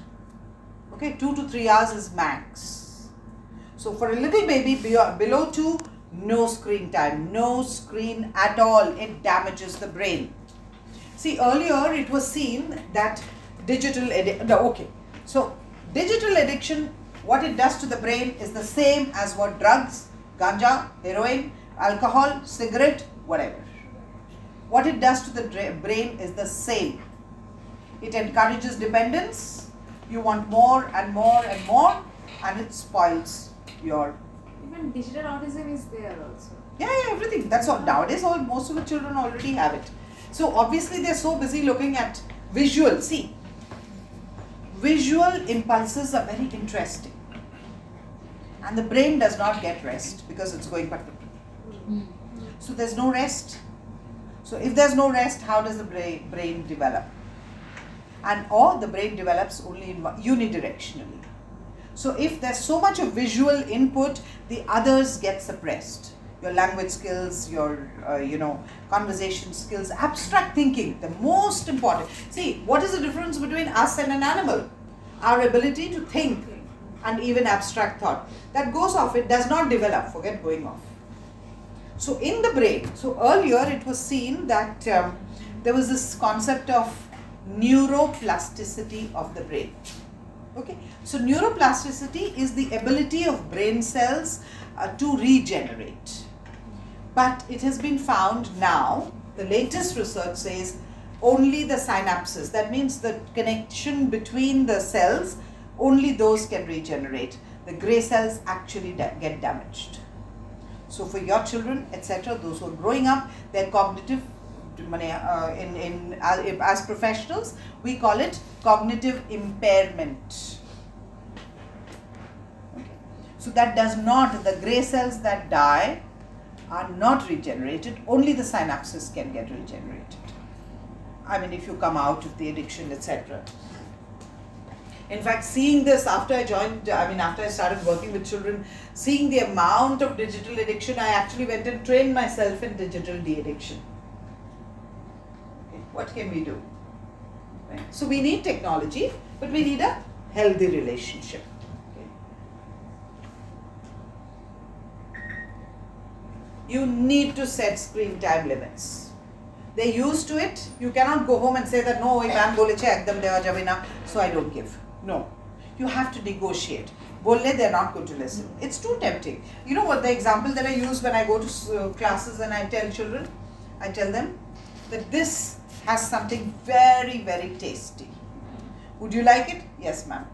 Okay, 2 to 3 hours is max. So for a little baby below 2, no screen time, no screen at all. It damages the brain. See, earlier it was seen that digital addiction, what it does to the brain is the same as what drugs, ganja, heroin, alcohol, cigarette, whatever. What it does to the brain is the same. It encourages dependence. You want more and more and more, and it spoils your Even digital autism is there also. Yeah, everything. That's all. Nowadays, most of the children already have it. So obviously, they're so busy looking at visual. See, visual impulses are very interesting, and the brain does not get rest because it's going back. So there's no rest. So if there's no rest, how does the brain develop? Or the brain develops only unidirectionally. So if there's so much of visual input, the others get suppressed. Your language skills, your conversation skills, abstract thinking, the most important. See, what is the difference between us and an animal? Our ability to think and even abstract thought. That goes off, it does not develop, forget going off. So in the brain, so earlier it was seen that there was this concept of neuroplasticity of the brain. Okay, so neuroplasticity is the ability of brain cells to regenerate. But it has been found now, the latest research says only the synapses, that means the connection between the cells, only those can regenerate. The grey cells actually get damaged. So for your children, etc., those who are growing up, their cognitive, as professionals, we call it cognitive impairment. Okay. So that does not, the grey cells that die are not regenerated, only the synapses can get regenerated. I mean, if you come out of the addiction, etc. In fact, seeing this after I started working with children, seeing the amount of digital addiction, I actually went and trained myself in digital de-addiction. Okay. What can we do? Right? So we need technology, but we need a healthy relationship. Okay. You need to set screen time limits. They're used to it. You cannot go home and say that, no, ma'am bole che ekdam dewa jabe na, so I don't give. No. You have to negotiate. Bolle, they're not going to listen. It's too tempting. You know what the example that I use when I go to classes and I tell children? I tell them that this has something very, very tasty. Would you like it? Yes, ma'am.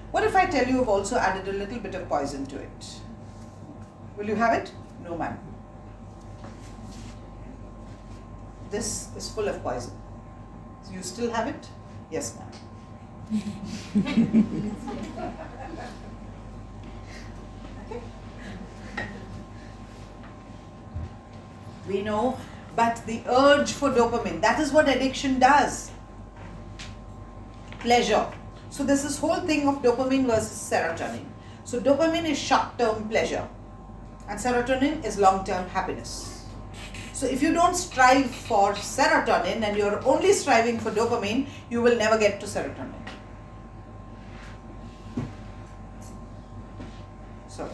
What if I tell you I've also added a little bit of poison to it? Will you have it? No, ma'am. This is full of poison. So you still have it? Yes, ma'am. Okay. We know, but the urge for dopamine, that is what addiction does. Pleasure. So this is whole thing of dopamine versus serotonin. So dopamine is short-term pleasure and serotonin is long-term happiness. So if you don't strive for serotonin and you're only striving for dopamine, you will never get to serotonin. So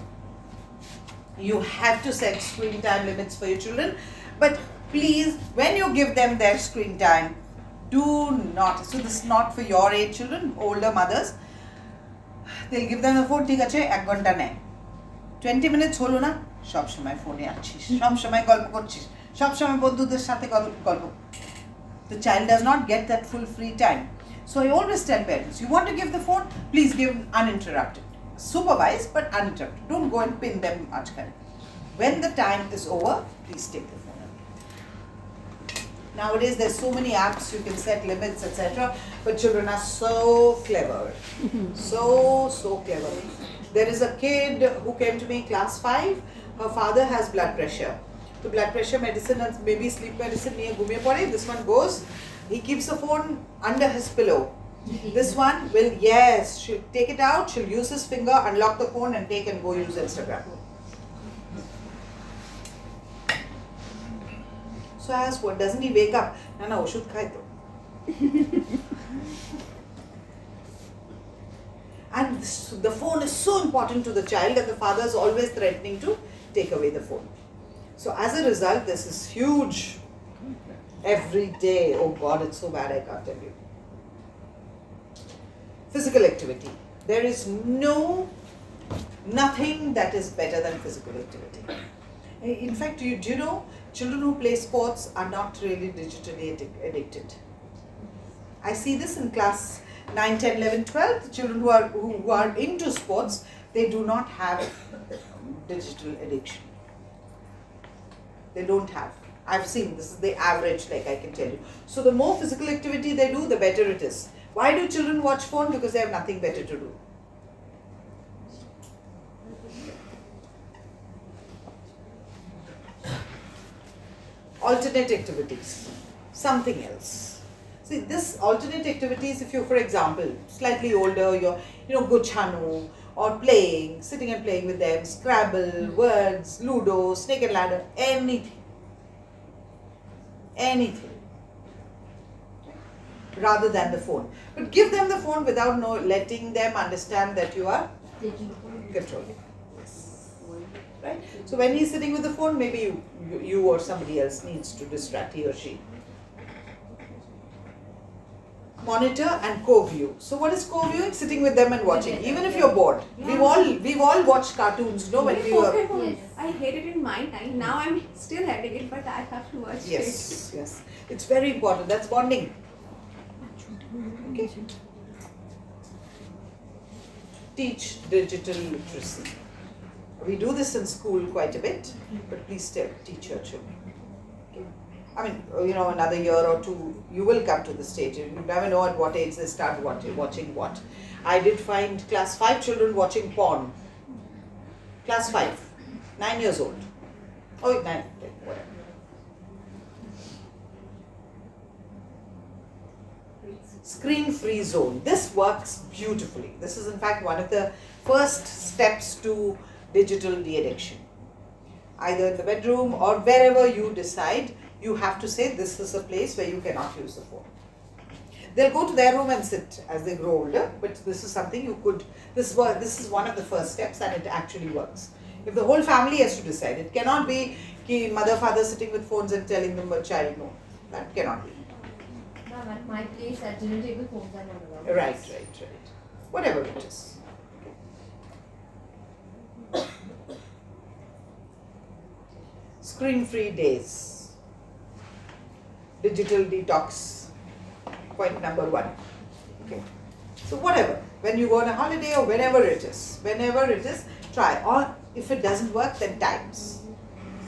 you have to set screen time limits for your children, but please, when you give them their screen time, do not, so this is not for your age children, older mothers, they'll give them the phone, ঠিক আছে 1 ঘন্টা নেয় 20 minutes হলো না সব সময় ফোনে আছিস সব সময় গল্প করছিস সব সময় বন্ধুদের সাথে গল্প. The child does not get that full free time. So I always tell parents, you want to give the phone, please give uninterrupted. Supervise but uninterrupted. Don't go and pin them ajkal. When the time is over, please take the phone away. Nowadays there's so many apps, you can set limits, etc. But children are so clever. So clever. There is a kid who came to me class 5. Her father has blood pressure. The blood pressure medicine and maybe sleep medicine niye ghumiye pore. This one goes, he keeps the phone under his pillow. This one will, yes, she'll take it out, she'll use his finger, unlock the phone and take and go use Instagram. So I asked, what, doesn't he wake up? No, oshud khai to. And the phone is so important to the child that the father is always threatening to take away the phone. So as a result, this is huge. Every day, oh God, it's so bad, I can't tell you. Physical activity. There is nothing that is better than physical activity. In fact, do you know, children who play sports are not really digitally addicted. I see this in class 9, 10, 11, 12. The children who are into sports, they do not have digital addiction. They don't have. I've seen, this is the average, like I can tell you. So the more physical activity they do, the better it is. Why do children watch phone? Because they have nothing better to do. Alternate activities, something else. See, this alternate activities, if you're, for example, slightly older, you're, gochano, or playing, sitting and playing with them, Scrabble, words, Ludo, snake and ladder, anything. Anything. Rather than the phone. But give them the phone without letting them understand that you are controlling. Yes. Right? So when he's sitting with the phone, maybe you or somebody else needs to distract he or she. Monitor and co-view. So what is co-viewing? Sitting with them and watching. Even if you're bored. Yeah. We've all watched cartoons, no? When we were... Yes. I hated it in my time. Now I'm still having it, but I have to watch it. Yes, yes. It's very important. That's bonding. Okay. Teach digital literacy. We do this in school quite a bit, but please teach your children. Okay. I mean, another year or two, you will come to the stage. You never know at what age they start watching what. I did find class 5 children watching porn. Class 5, 9 years old. Oh, 9, 10, whatever. Screen-free zone. This works beautifully. This is in fact one of the first steps to digital de-addiction. Either in the bedroom or wherever you decide, you have to say this is a place where you cannot use the phone. They'll go to their room and sit as they grow older, but this is something you could, this is one of the first steps and it actually works. If the whole family has to decide, it cannot be mother, father sitting with phones and telling them a child no. That cannot be. At my place, at dinner table, phones are not allowed. Right. Whatever it is. Screen-free days. Digital detox. Point number 1. Okay. So whatever. When you go on a holiday or whenever it is, try. Or if it doesn't work, then times.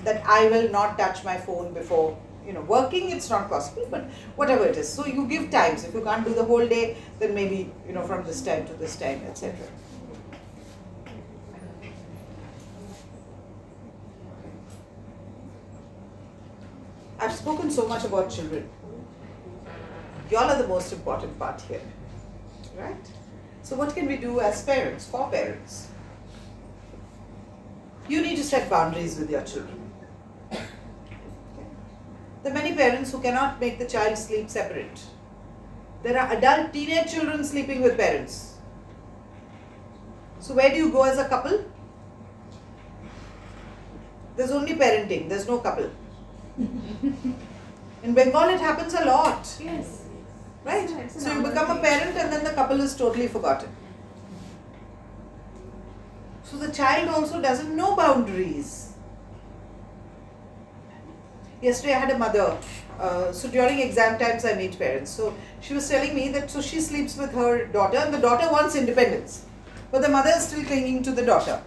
That I will not touch my phone before. Working, it's not possible, but whatever it is. So you give times. If you can't do the whole day, then maybe, from this time to this time, etc. I've spoken so much about children. Y'all are the most important part here, right? So what can we do as parents, for parents? You need to set boundaries with your children. There are many parents who cannot make the child sleep separate. There are adult teenage children sleeping with parents. So where do you go as a couple? There's only parenting, there's no couple. In Bengal it happens a lot. Yes. Right? It's So you become a parent and then the couple is totally forgotten. So the child also doesn't know boundaries. Yesterday I had a mother, so during exam times I meet parents. So she was telling me that she sleeps with her daughter and the daughter wants independence. But the mother is still clinging to the daughter.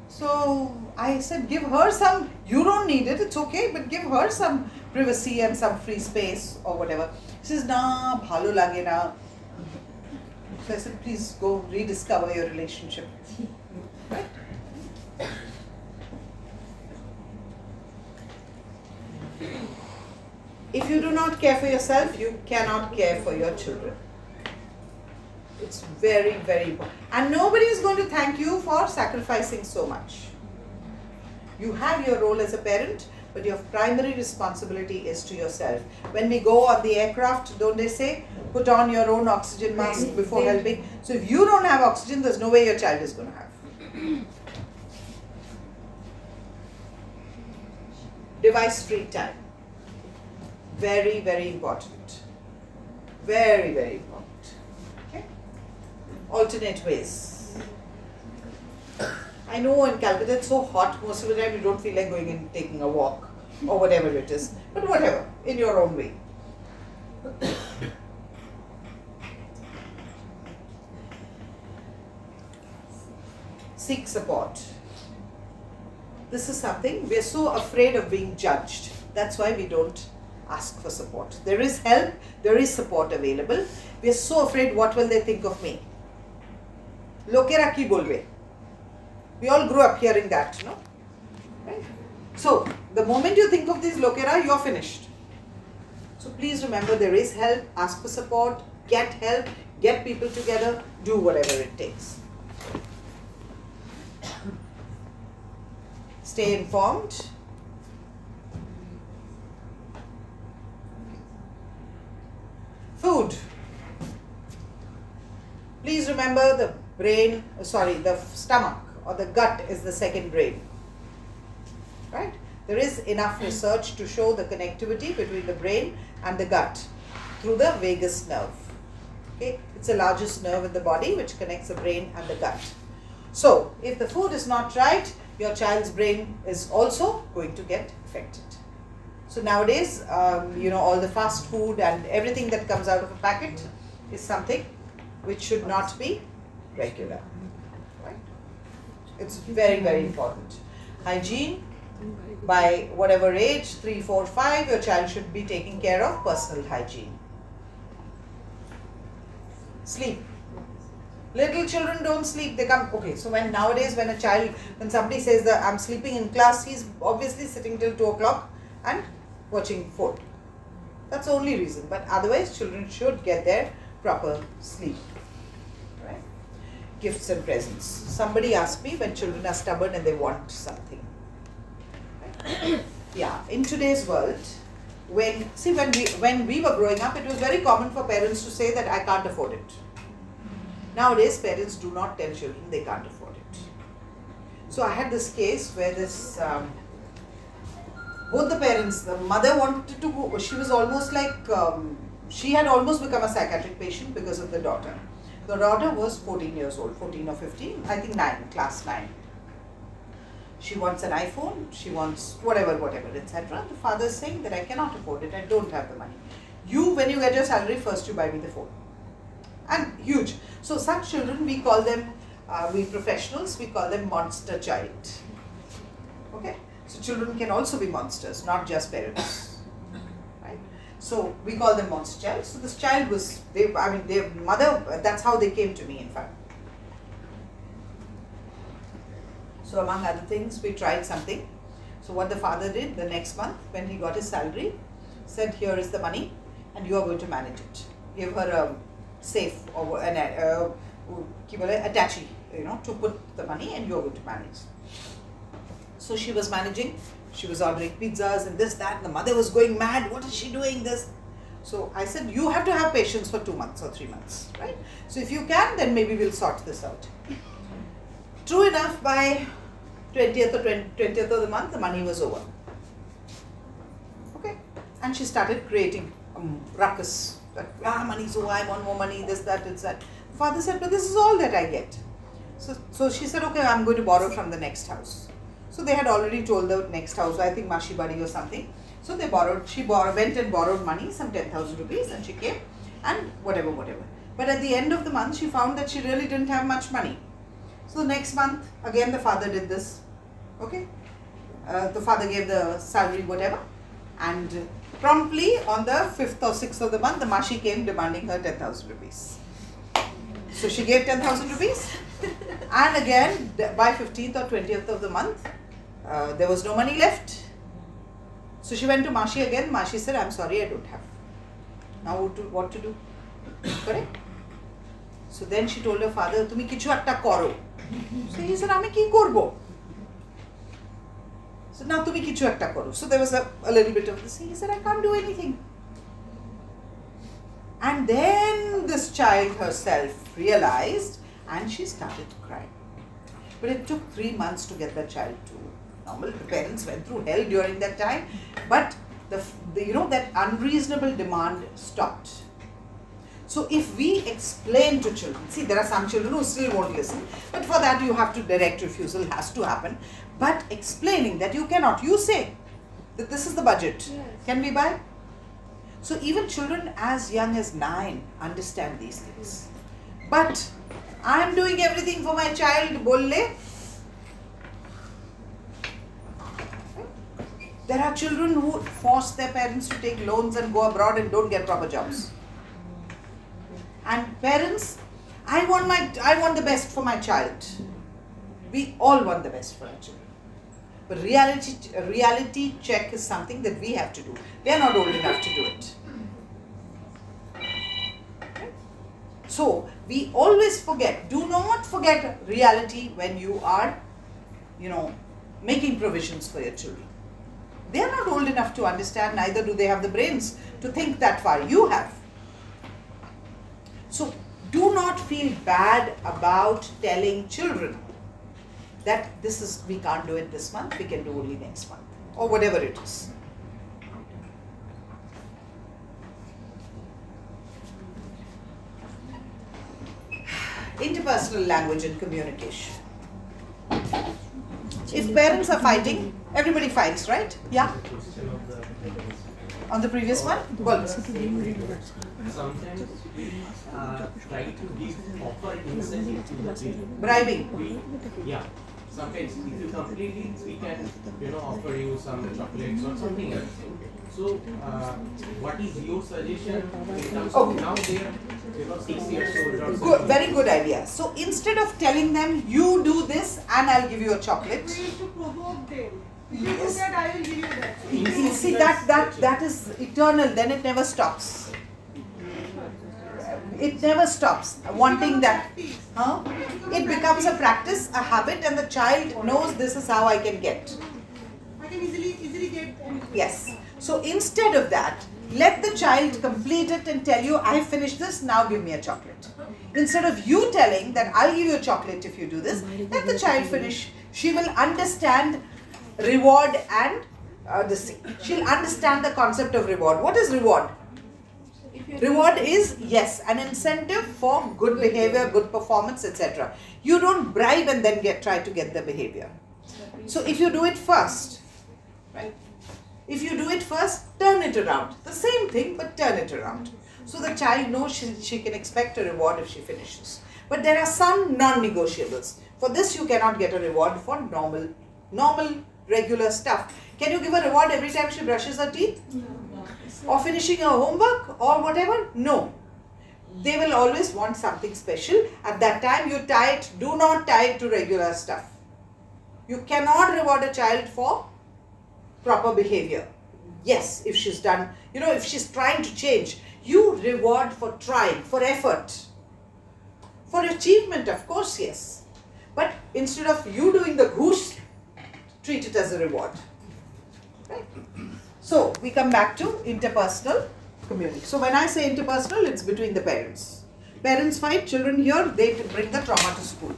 So I said, give her some, you don't need it, it's okay, but give her some privacy and some free space or whatever. She says, nah, bhalo lage na. So I said, please go rediscover your relationship. Right? If you do not care for yourself, you cannot care for your children. It's very, very important. And nobody is going to thank you for sacrificing so much. You have your role as a parent, but your primary responsibility is to yourself. When we go on the aircraft, don't they say, put on your own oxygen mask before helping? So if you don't have oxygen, there's no way your child is going to have. Device-free time. Very, very important. Very, very important. Okay? Alternate ways. I know in Calcutta it's so hot, most of the time you don't feel like going and taking a walk or whatever it is. But whatever, in your own way. Seek support. this is something, we're so afraid of being judged. That's why we don't ask for support. There is help, there is support available. We're so afraid, what will they think of me? Lokera ki bolbe. We all grew up hearing that, no? Right? So, the moment you think of these lokera, you're finished. So please remember, there is help, ask for support, get help, get people together, do whatever it takes. Stay informed. Food. Please remember, the brain, the stomach or the gut is the second brain. Right? There is enough research to show the connectivity between the brain and the gut through the vagus nerve. Okay? It's the largest nerve in the body which connects the brain and the gut. So, if the food is not right, your child's brain is also going to get affected. So nowadays, all the fast food and everything that comes out of a packet is something which should not be regular. Right? It's very, very important. Hygiene, by whatever age, 3, 4, 5, your child should be taking care of personal hygiene. Sleep. Little children don't sleep, they come, okay, so nowadays when somebody says that I'm sleeping in class, he's obviously sitting till 2 o'clock and watching phone. That's the only reason, but otherwise children should get their proper sleep. Right? Gifts and presents. Somebody asked me when children are stubborn and they want something. Right? Yeah, in today's world, when we were growing up, it was very common for parents to say that I can't afford it. Nowadays, parents do not tell children they can't afford it. So I had this case where both the parents, the mother wanted to go, she was almost like, she had almost become a psychiatric patient because of the daughter. The daughter was 14 years old, 14 or 15, I think 9, class 9. She wants an iPhone, she wants whatever, etc. The father is saying that I cannot afford it, I don't have the money. When you get your salary, first you buy me the phone. And huge. So such children, we call them, we professionals, we call them monster child. Okay? So children can also be monsters, not just parents. Right? So we call them monster child. So this child was, their mother, that's how they came to me in fact. So among other things, we tried something. So what the father did the next month, when he got his salary, said, here is the money and you are going to manage it. Give her a safe or an attache, to put the money and you are going to manage. So she was managing, she was ordering pizzas and this, that, and the mother was going mad, what is she doing this? So I said, you have to have patience for 2 months or 3 months, right? So if you can, then maybe we'll sort this out. True enough, by 20th of the month, the money was over. Okay? And she started creating ruckus. Money's over, I want more money, this, that, it's that. The father said, but this is all that I get. So she said, okay, I'm going to borrow from the next house. So they had already told the next house, I think Mashibadi or something. So they borrowed, went and borrowed money, some 10,000 rupees, and she came and whatever. But at the end of the month, she found that she really didn't have much money. So the next month, again the father did this. Okay? The father gave the salary, whatever, and promptly on the 5th or 6th of the month, the Mashi came demanding her 10,000 rupees. So she gave 10,000 rupees and again by 15th or 20th of the month, there was no money left. So she went to Mashi again. Mashi said, I'm sorry, I don't have. Now what to do? Correct? So then she told her father, Tumi kichu atta koro. So he said, Ami ki korbo? So now tumi kichu atta koro. So there was a little bit of this. He said, I can't do anything. And then this child herself realized and she started crying. But it took 3 months to get the child to normal. The parents went through hell during that time. But that unreasonable demand stopped. So if we explain to children, see there are some children who still won't listen, but for that you have to direct refusal, has to happen. But explaining that you cannot, you say that this is the budget, yes. Can we buy? So even children as young as 9 understand these things. But I am doing everything for my child, bolle. There are children who force their parents to take loans and go abroad and don't get proper jobs. And parents, I want the best for my child. We all want the best for our children. But reality check is something that we have to do. They are not old enough to do it. So we always forget. Do not forget reality when you are, making provisions for your children. They are not old enough to understand, neither do they have the brains to think that far. You have. So do not feel bad about telling children that we can't do it this month, we can do only next month, or whatever it is. Interpersonal language and communication. If parents are fighting, everybody fights, right? Yeah? On the previous one? Well, sometimes we try to offer incentive to the children. Bribing. Yeah. Sometimes if you completely, we can offer you some chocolates or something else. So what is your suggestion in terms of now they're 6 years old or Good, very good idea. So instead of telling them, you do this and I'll give you a chocolate. We need to provoke them. If you do Yes. that, I will give you that. You see, that is eternal, then it never stops. It never stops. Wanting that. Huh? It becomes a practice, a habit, and the child knows this is how I can get. I can easily get. Yes. So instead of that, let the child complete it and tell you, I finished this, now give me a chocolate. Instead of you telling that I'll give you a chocolate if you do this, let the child finish. She will understand reward and she'll understand the concept of reward. What is reward? Reward is, yes, an incentive for good behavior, good performance, etc. You don't bribe and then try to get the behavior. So if you do it first, right? If you do it first, turn it around. The same thing, but turn it around. So the child knows she can expect a reward if she finishes. But there are some non-negotiables. For this, you cannot get a reward for normal, regular stuff. Can you give a reward every time she brushes her teeth? No. Or finishing her homework or whatever? No. They will always want something special. At that time, you do not tie it to regular stuff. You cannot reward a child for proper behavior. Yes, if she's done, if she's trying to change, you reward for trying, for effort. For achievement, of course, yes. But instead of you doing the goose, treat it as a reward. Right? So, we come back to interpersonal community. So, when I say interpersonal, it's between the parents. Parents fight, children here, they bring the trauma to school.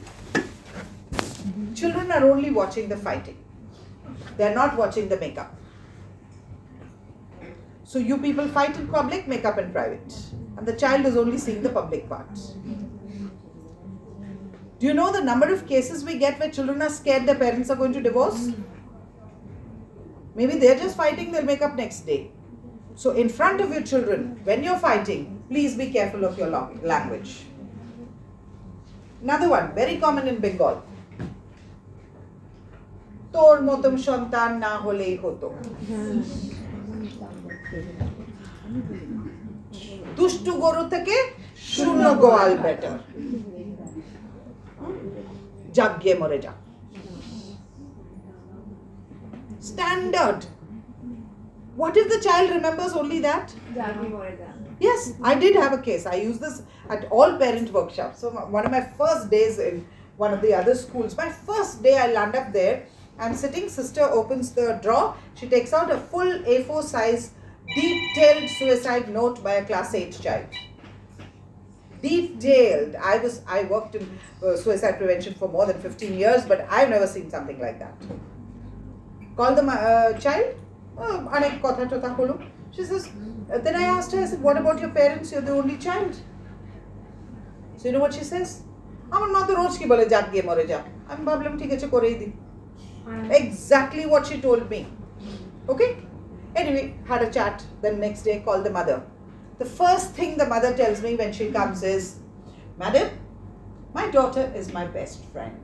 Children are only watching the fighting. They are not watching the makeup. So you people fight in public, make up in private. And the child is only seeing the public parts. Do you know the number of cases we get where children are scared their parents are going to divorce? Maybe they're just fighting, they'll make up next day. So in front of your children, when you're fighting, please be careful of your language. Another one, very common in Bengal. তোর মতন সন্তান না হলেই হতো দুষ্টু গরু থেকে শূন্য গোয়াল বেটার জাগিয়ে মরে যা standard. What if the child remembers only that? Yes, I did have a case. I use this at all parent workshops. So one of my first days in one of the other schools, my first day I land up there. I'm sitting, sister opens the drawer, she takes out a full A4 size detailed suicide note by a class 8 child. Detailed. I worked in suicide prevention for more than 15 years, but I've never seen something like that. Call the child, she says, then I asked her, I said, what about your parents? You're the only child. So you know what she says? আমার মা তো রোজ কি বলে জাগ গিয়ে মরে যা আমি ভাবলাম ঠিক আছে করেই দিই Exactly what she told me. Okay? Anyway, had a chat. Then next day, called the mother. The first thing the mother tells me when she comes is, Madam, my daughter is my best friend.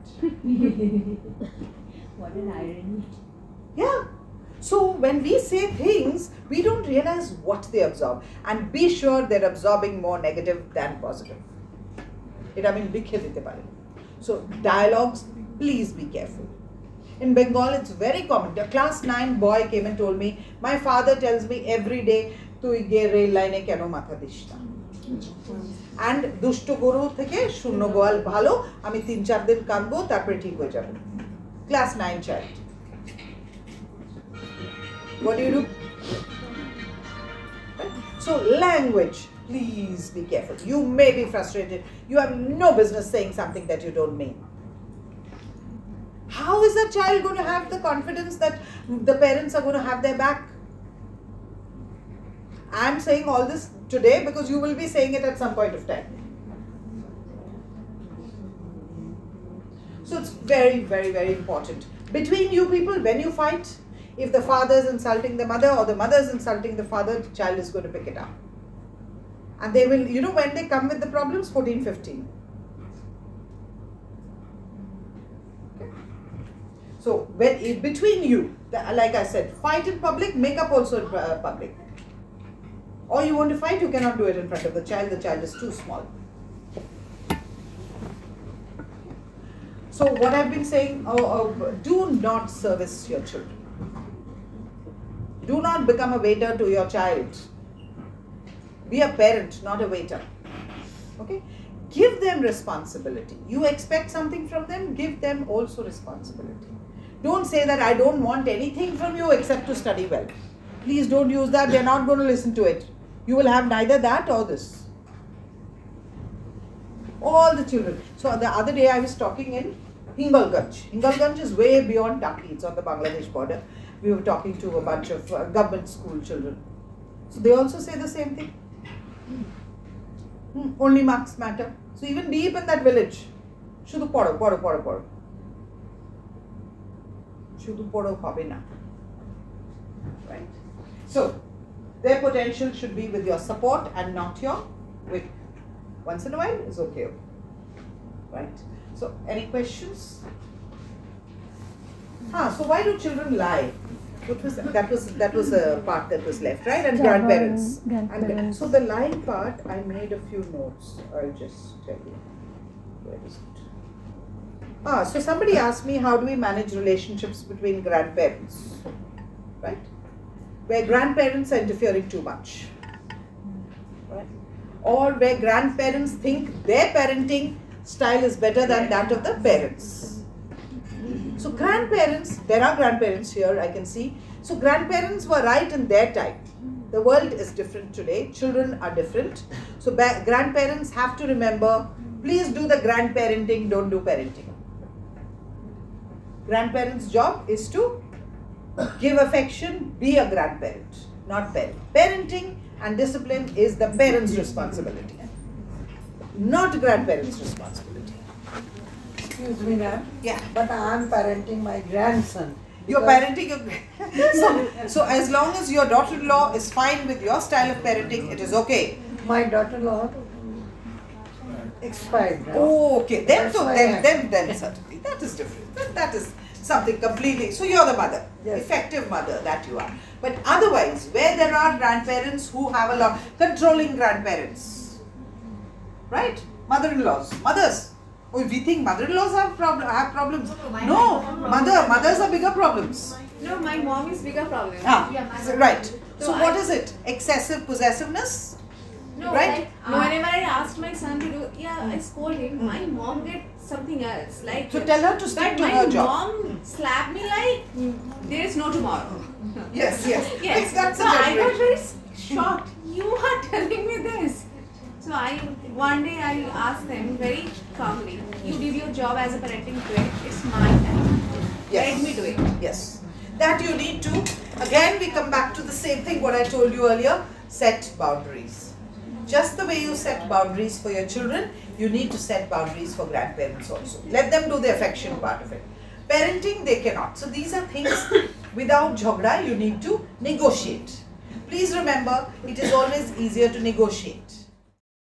What an irony. Yeah. So when we say things, we don't realize what they absorb, and be sure they're absorbing more negative than positive. So dialogues, please be careful. In Bengal, it's very common. A class 9 boy came and told me, my father tells me every day, tu ye rail line keno matha dish na. And dushto guru theke shunno goal bhalo, ami 3-4 din kanbo, tarpore thik hoye jabo. Class 9 child. What do you do? So language, please be careful. You may be frustrated. You have no business saying something that you don't mean. How is a child going to have the confidence that the parents are going to have their back? I am saying all this today because you will be saying it at some point of time. So it's very, very, very important. Between you people, when you fight, if the father is insulting the mother or the mother is insulting the father, the child is going to pick it up. And they will, you know, when they come with the problems, 14, 15. Okay. So, when between you, like I said, fight in public, make up also in public. Or you want to fight, you cannot do it in front of the child is too small. So, what I've been saying, do not service your children. Do not become a waiter to your child. Be a parent, not a waiter. Okay? Give them responsibility. You expect something from them, give them also responsibility. Don't say that I don't want anything from you except to study well. Please don't use that. They're not going to listen to it. You will have neither that or this. All the children. So the other day I was talking in Hingalganj. Hingalganj is way beyond Taki. It's on the Bangladesh border. We were talking to a bunch of government school children. So they also say the same thing. Only marks matter. So even deep in that village, Shudu podo. Shudu podo hobe na. Right? So their potential should be with your support and not your whip. Once in a while is okay. Right? So any questions? So why do children lie? What was that was a part that was left, right? And grandparents. So the lying part, I made a few notes. I'll just tell you. Where is it? So somebody asked me, how do we manage relationships between grandparents? Right? Where grandparents are interfering too much. Right? Or where grandparents think their parenting style is better than that of the parents. So grandparents, there are grandparents here, I can see. So grandparents were right in their time. The world is different today. Children are different. So grandparents have to remember, please do the grandparenting, don't do parenting. Grandparents' job is to give affection, be a grandparent, not parent. Parenting and discipline is the parents' responsibility, not grandparents' responsibility. Excuse me, ma'am. Yeah. But I am parenting my grandson. You're parenting your so as long as your daughter-in-law is fine with your style of parenting, it is okay. My daughter-in-law expired now. Oh, okay. Then certainly that is different. That is something completely. So you're the mother, yes. Effective mother that you are. But otherwise, where there are grandparents who have a lot, controlling grandparents, right? Mother-in-laws, mothers. Oh, we think mother-in-laws have problems. No, mothers are bigger problems. No, my mom is bigger problem. Right. So what is it? Excessive possessiveness? No, right? Whenever I asked my son to do, I scold him. My mom did something else. Like, so tell her to stick to her job. My mom slapped me like there is no tomorrow. Yes. That's so I got very shocked. You are telling me this. So one day I asked them very calmly, you did your job as a parenting parent, it's my time. Let me do it. Yes. That you need to, again we come back to the same thing what I told you earlier, set boundaries. Just the way you set boundaries for your children, you need to set boundaries for grandparents also. Let them do the affection part of it. Parenting, they cannot. So these are things without jhagda, you need to negotiate. Please remember, it is always easier to negotiate.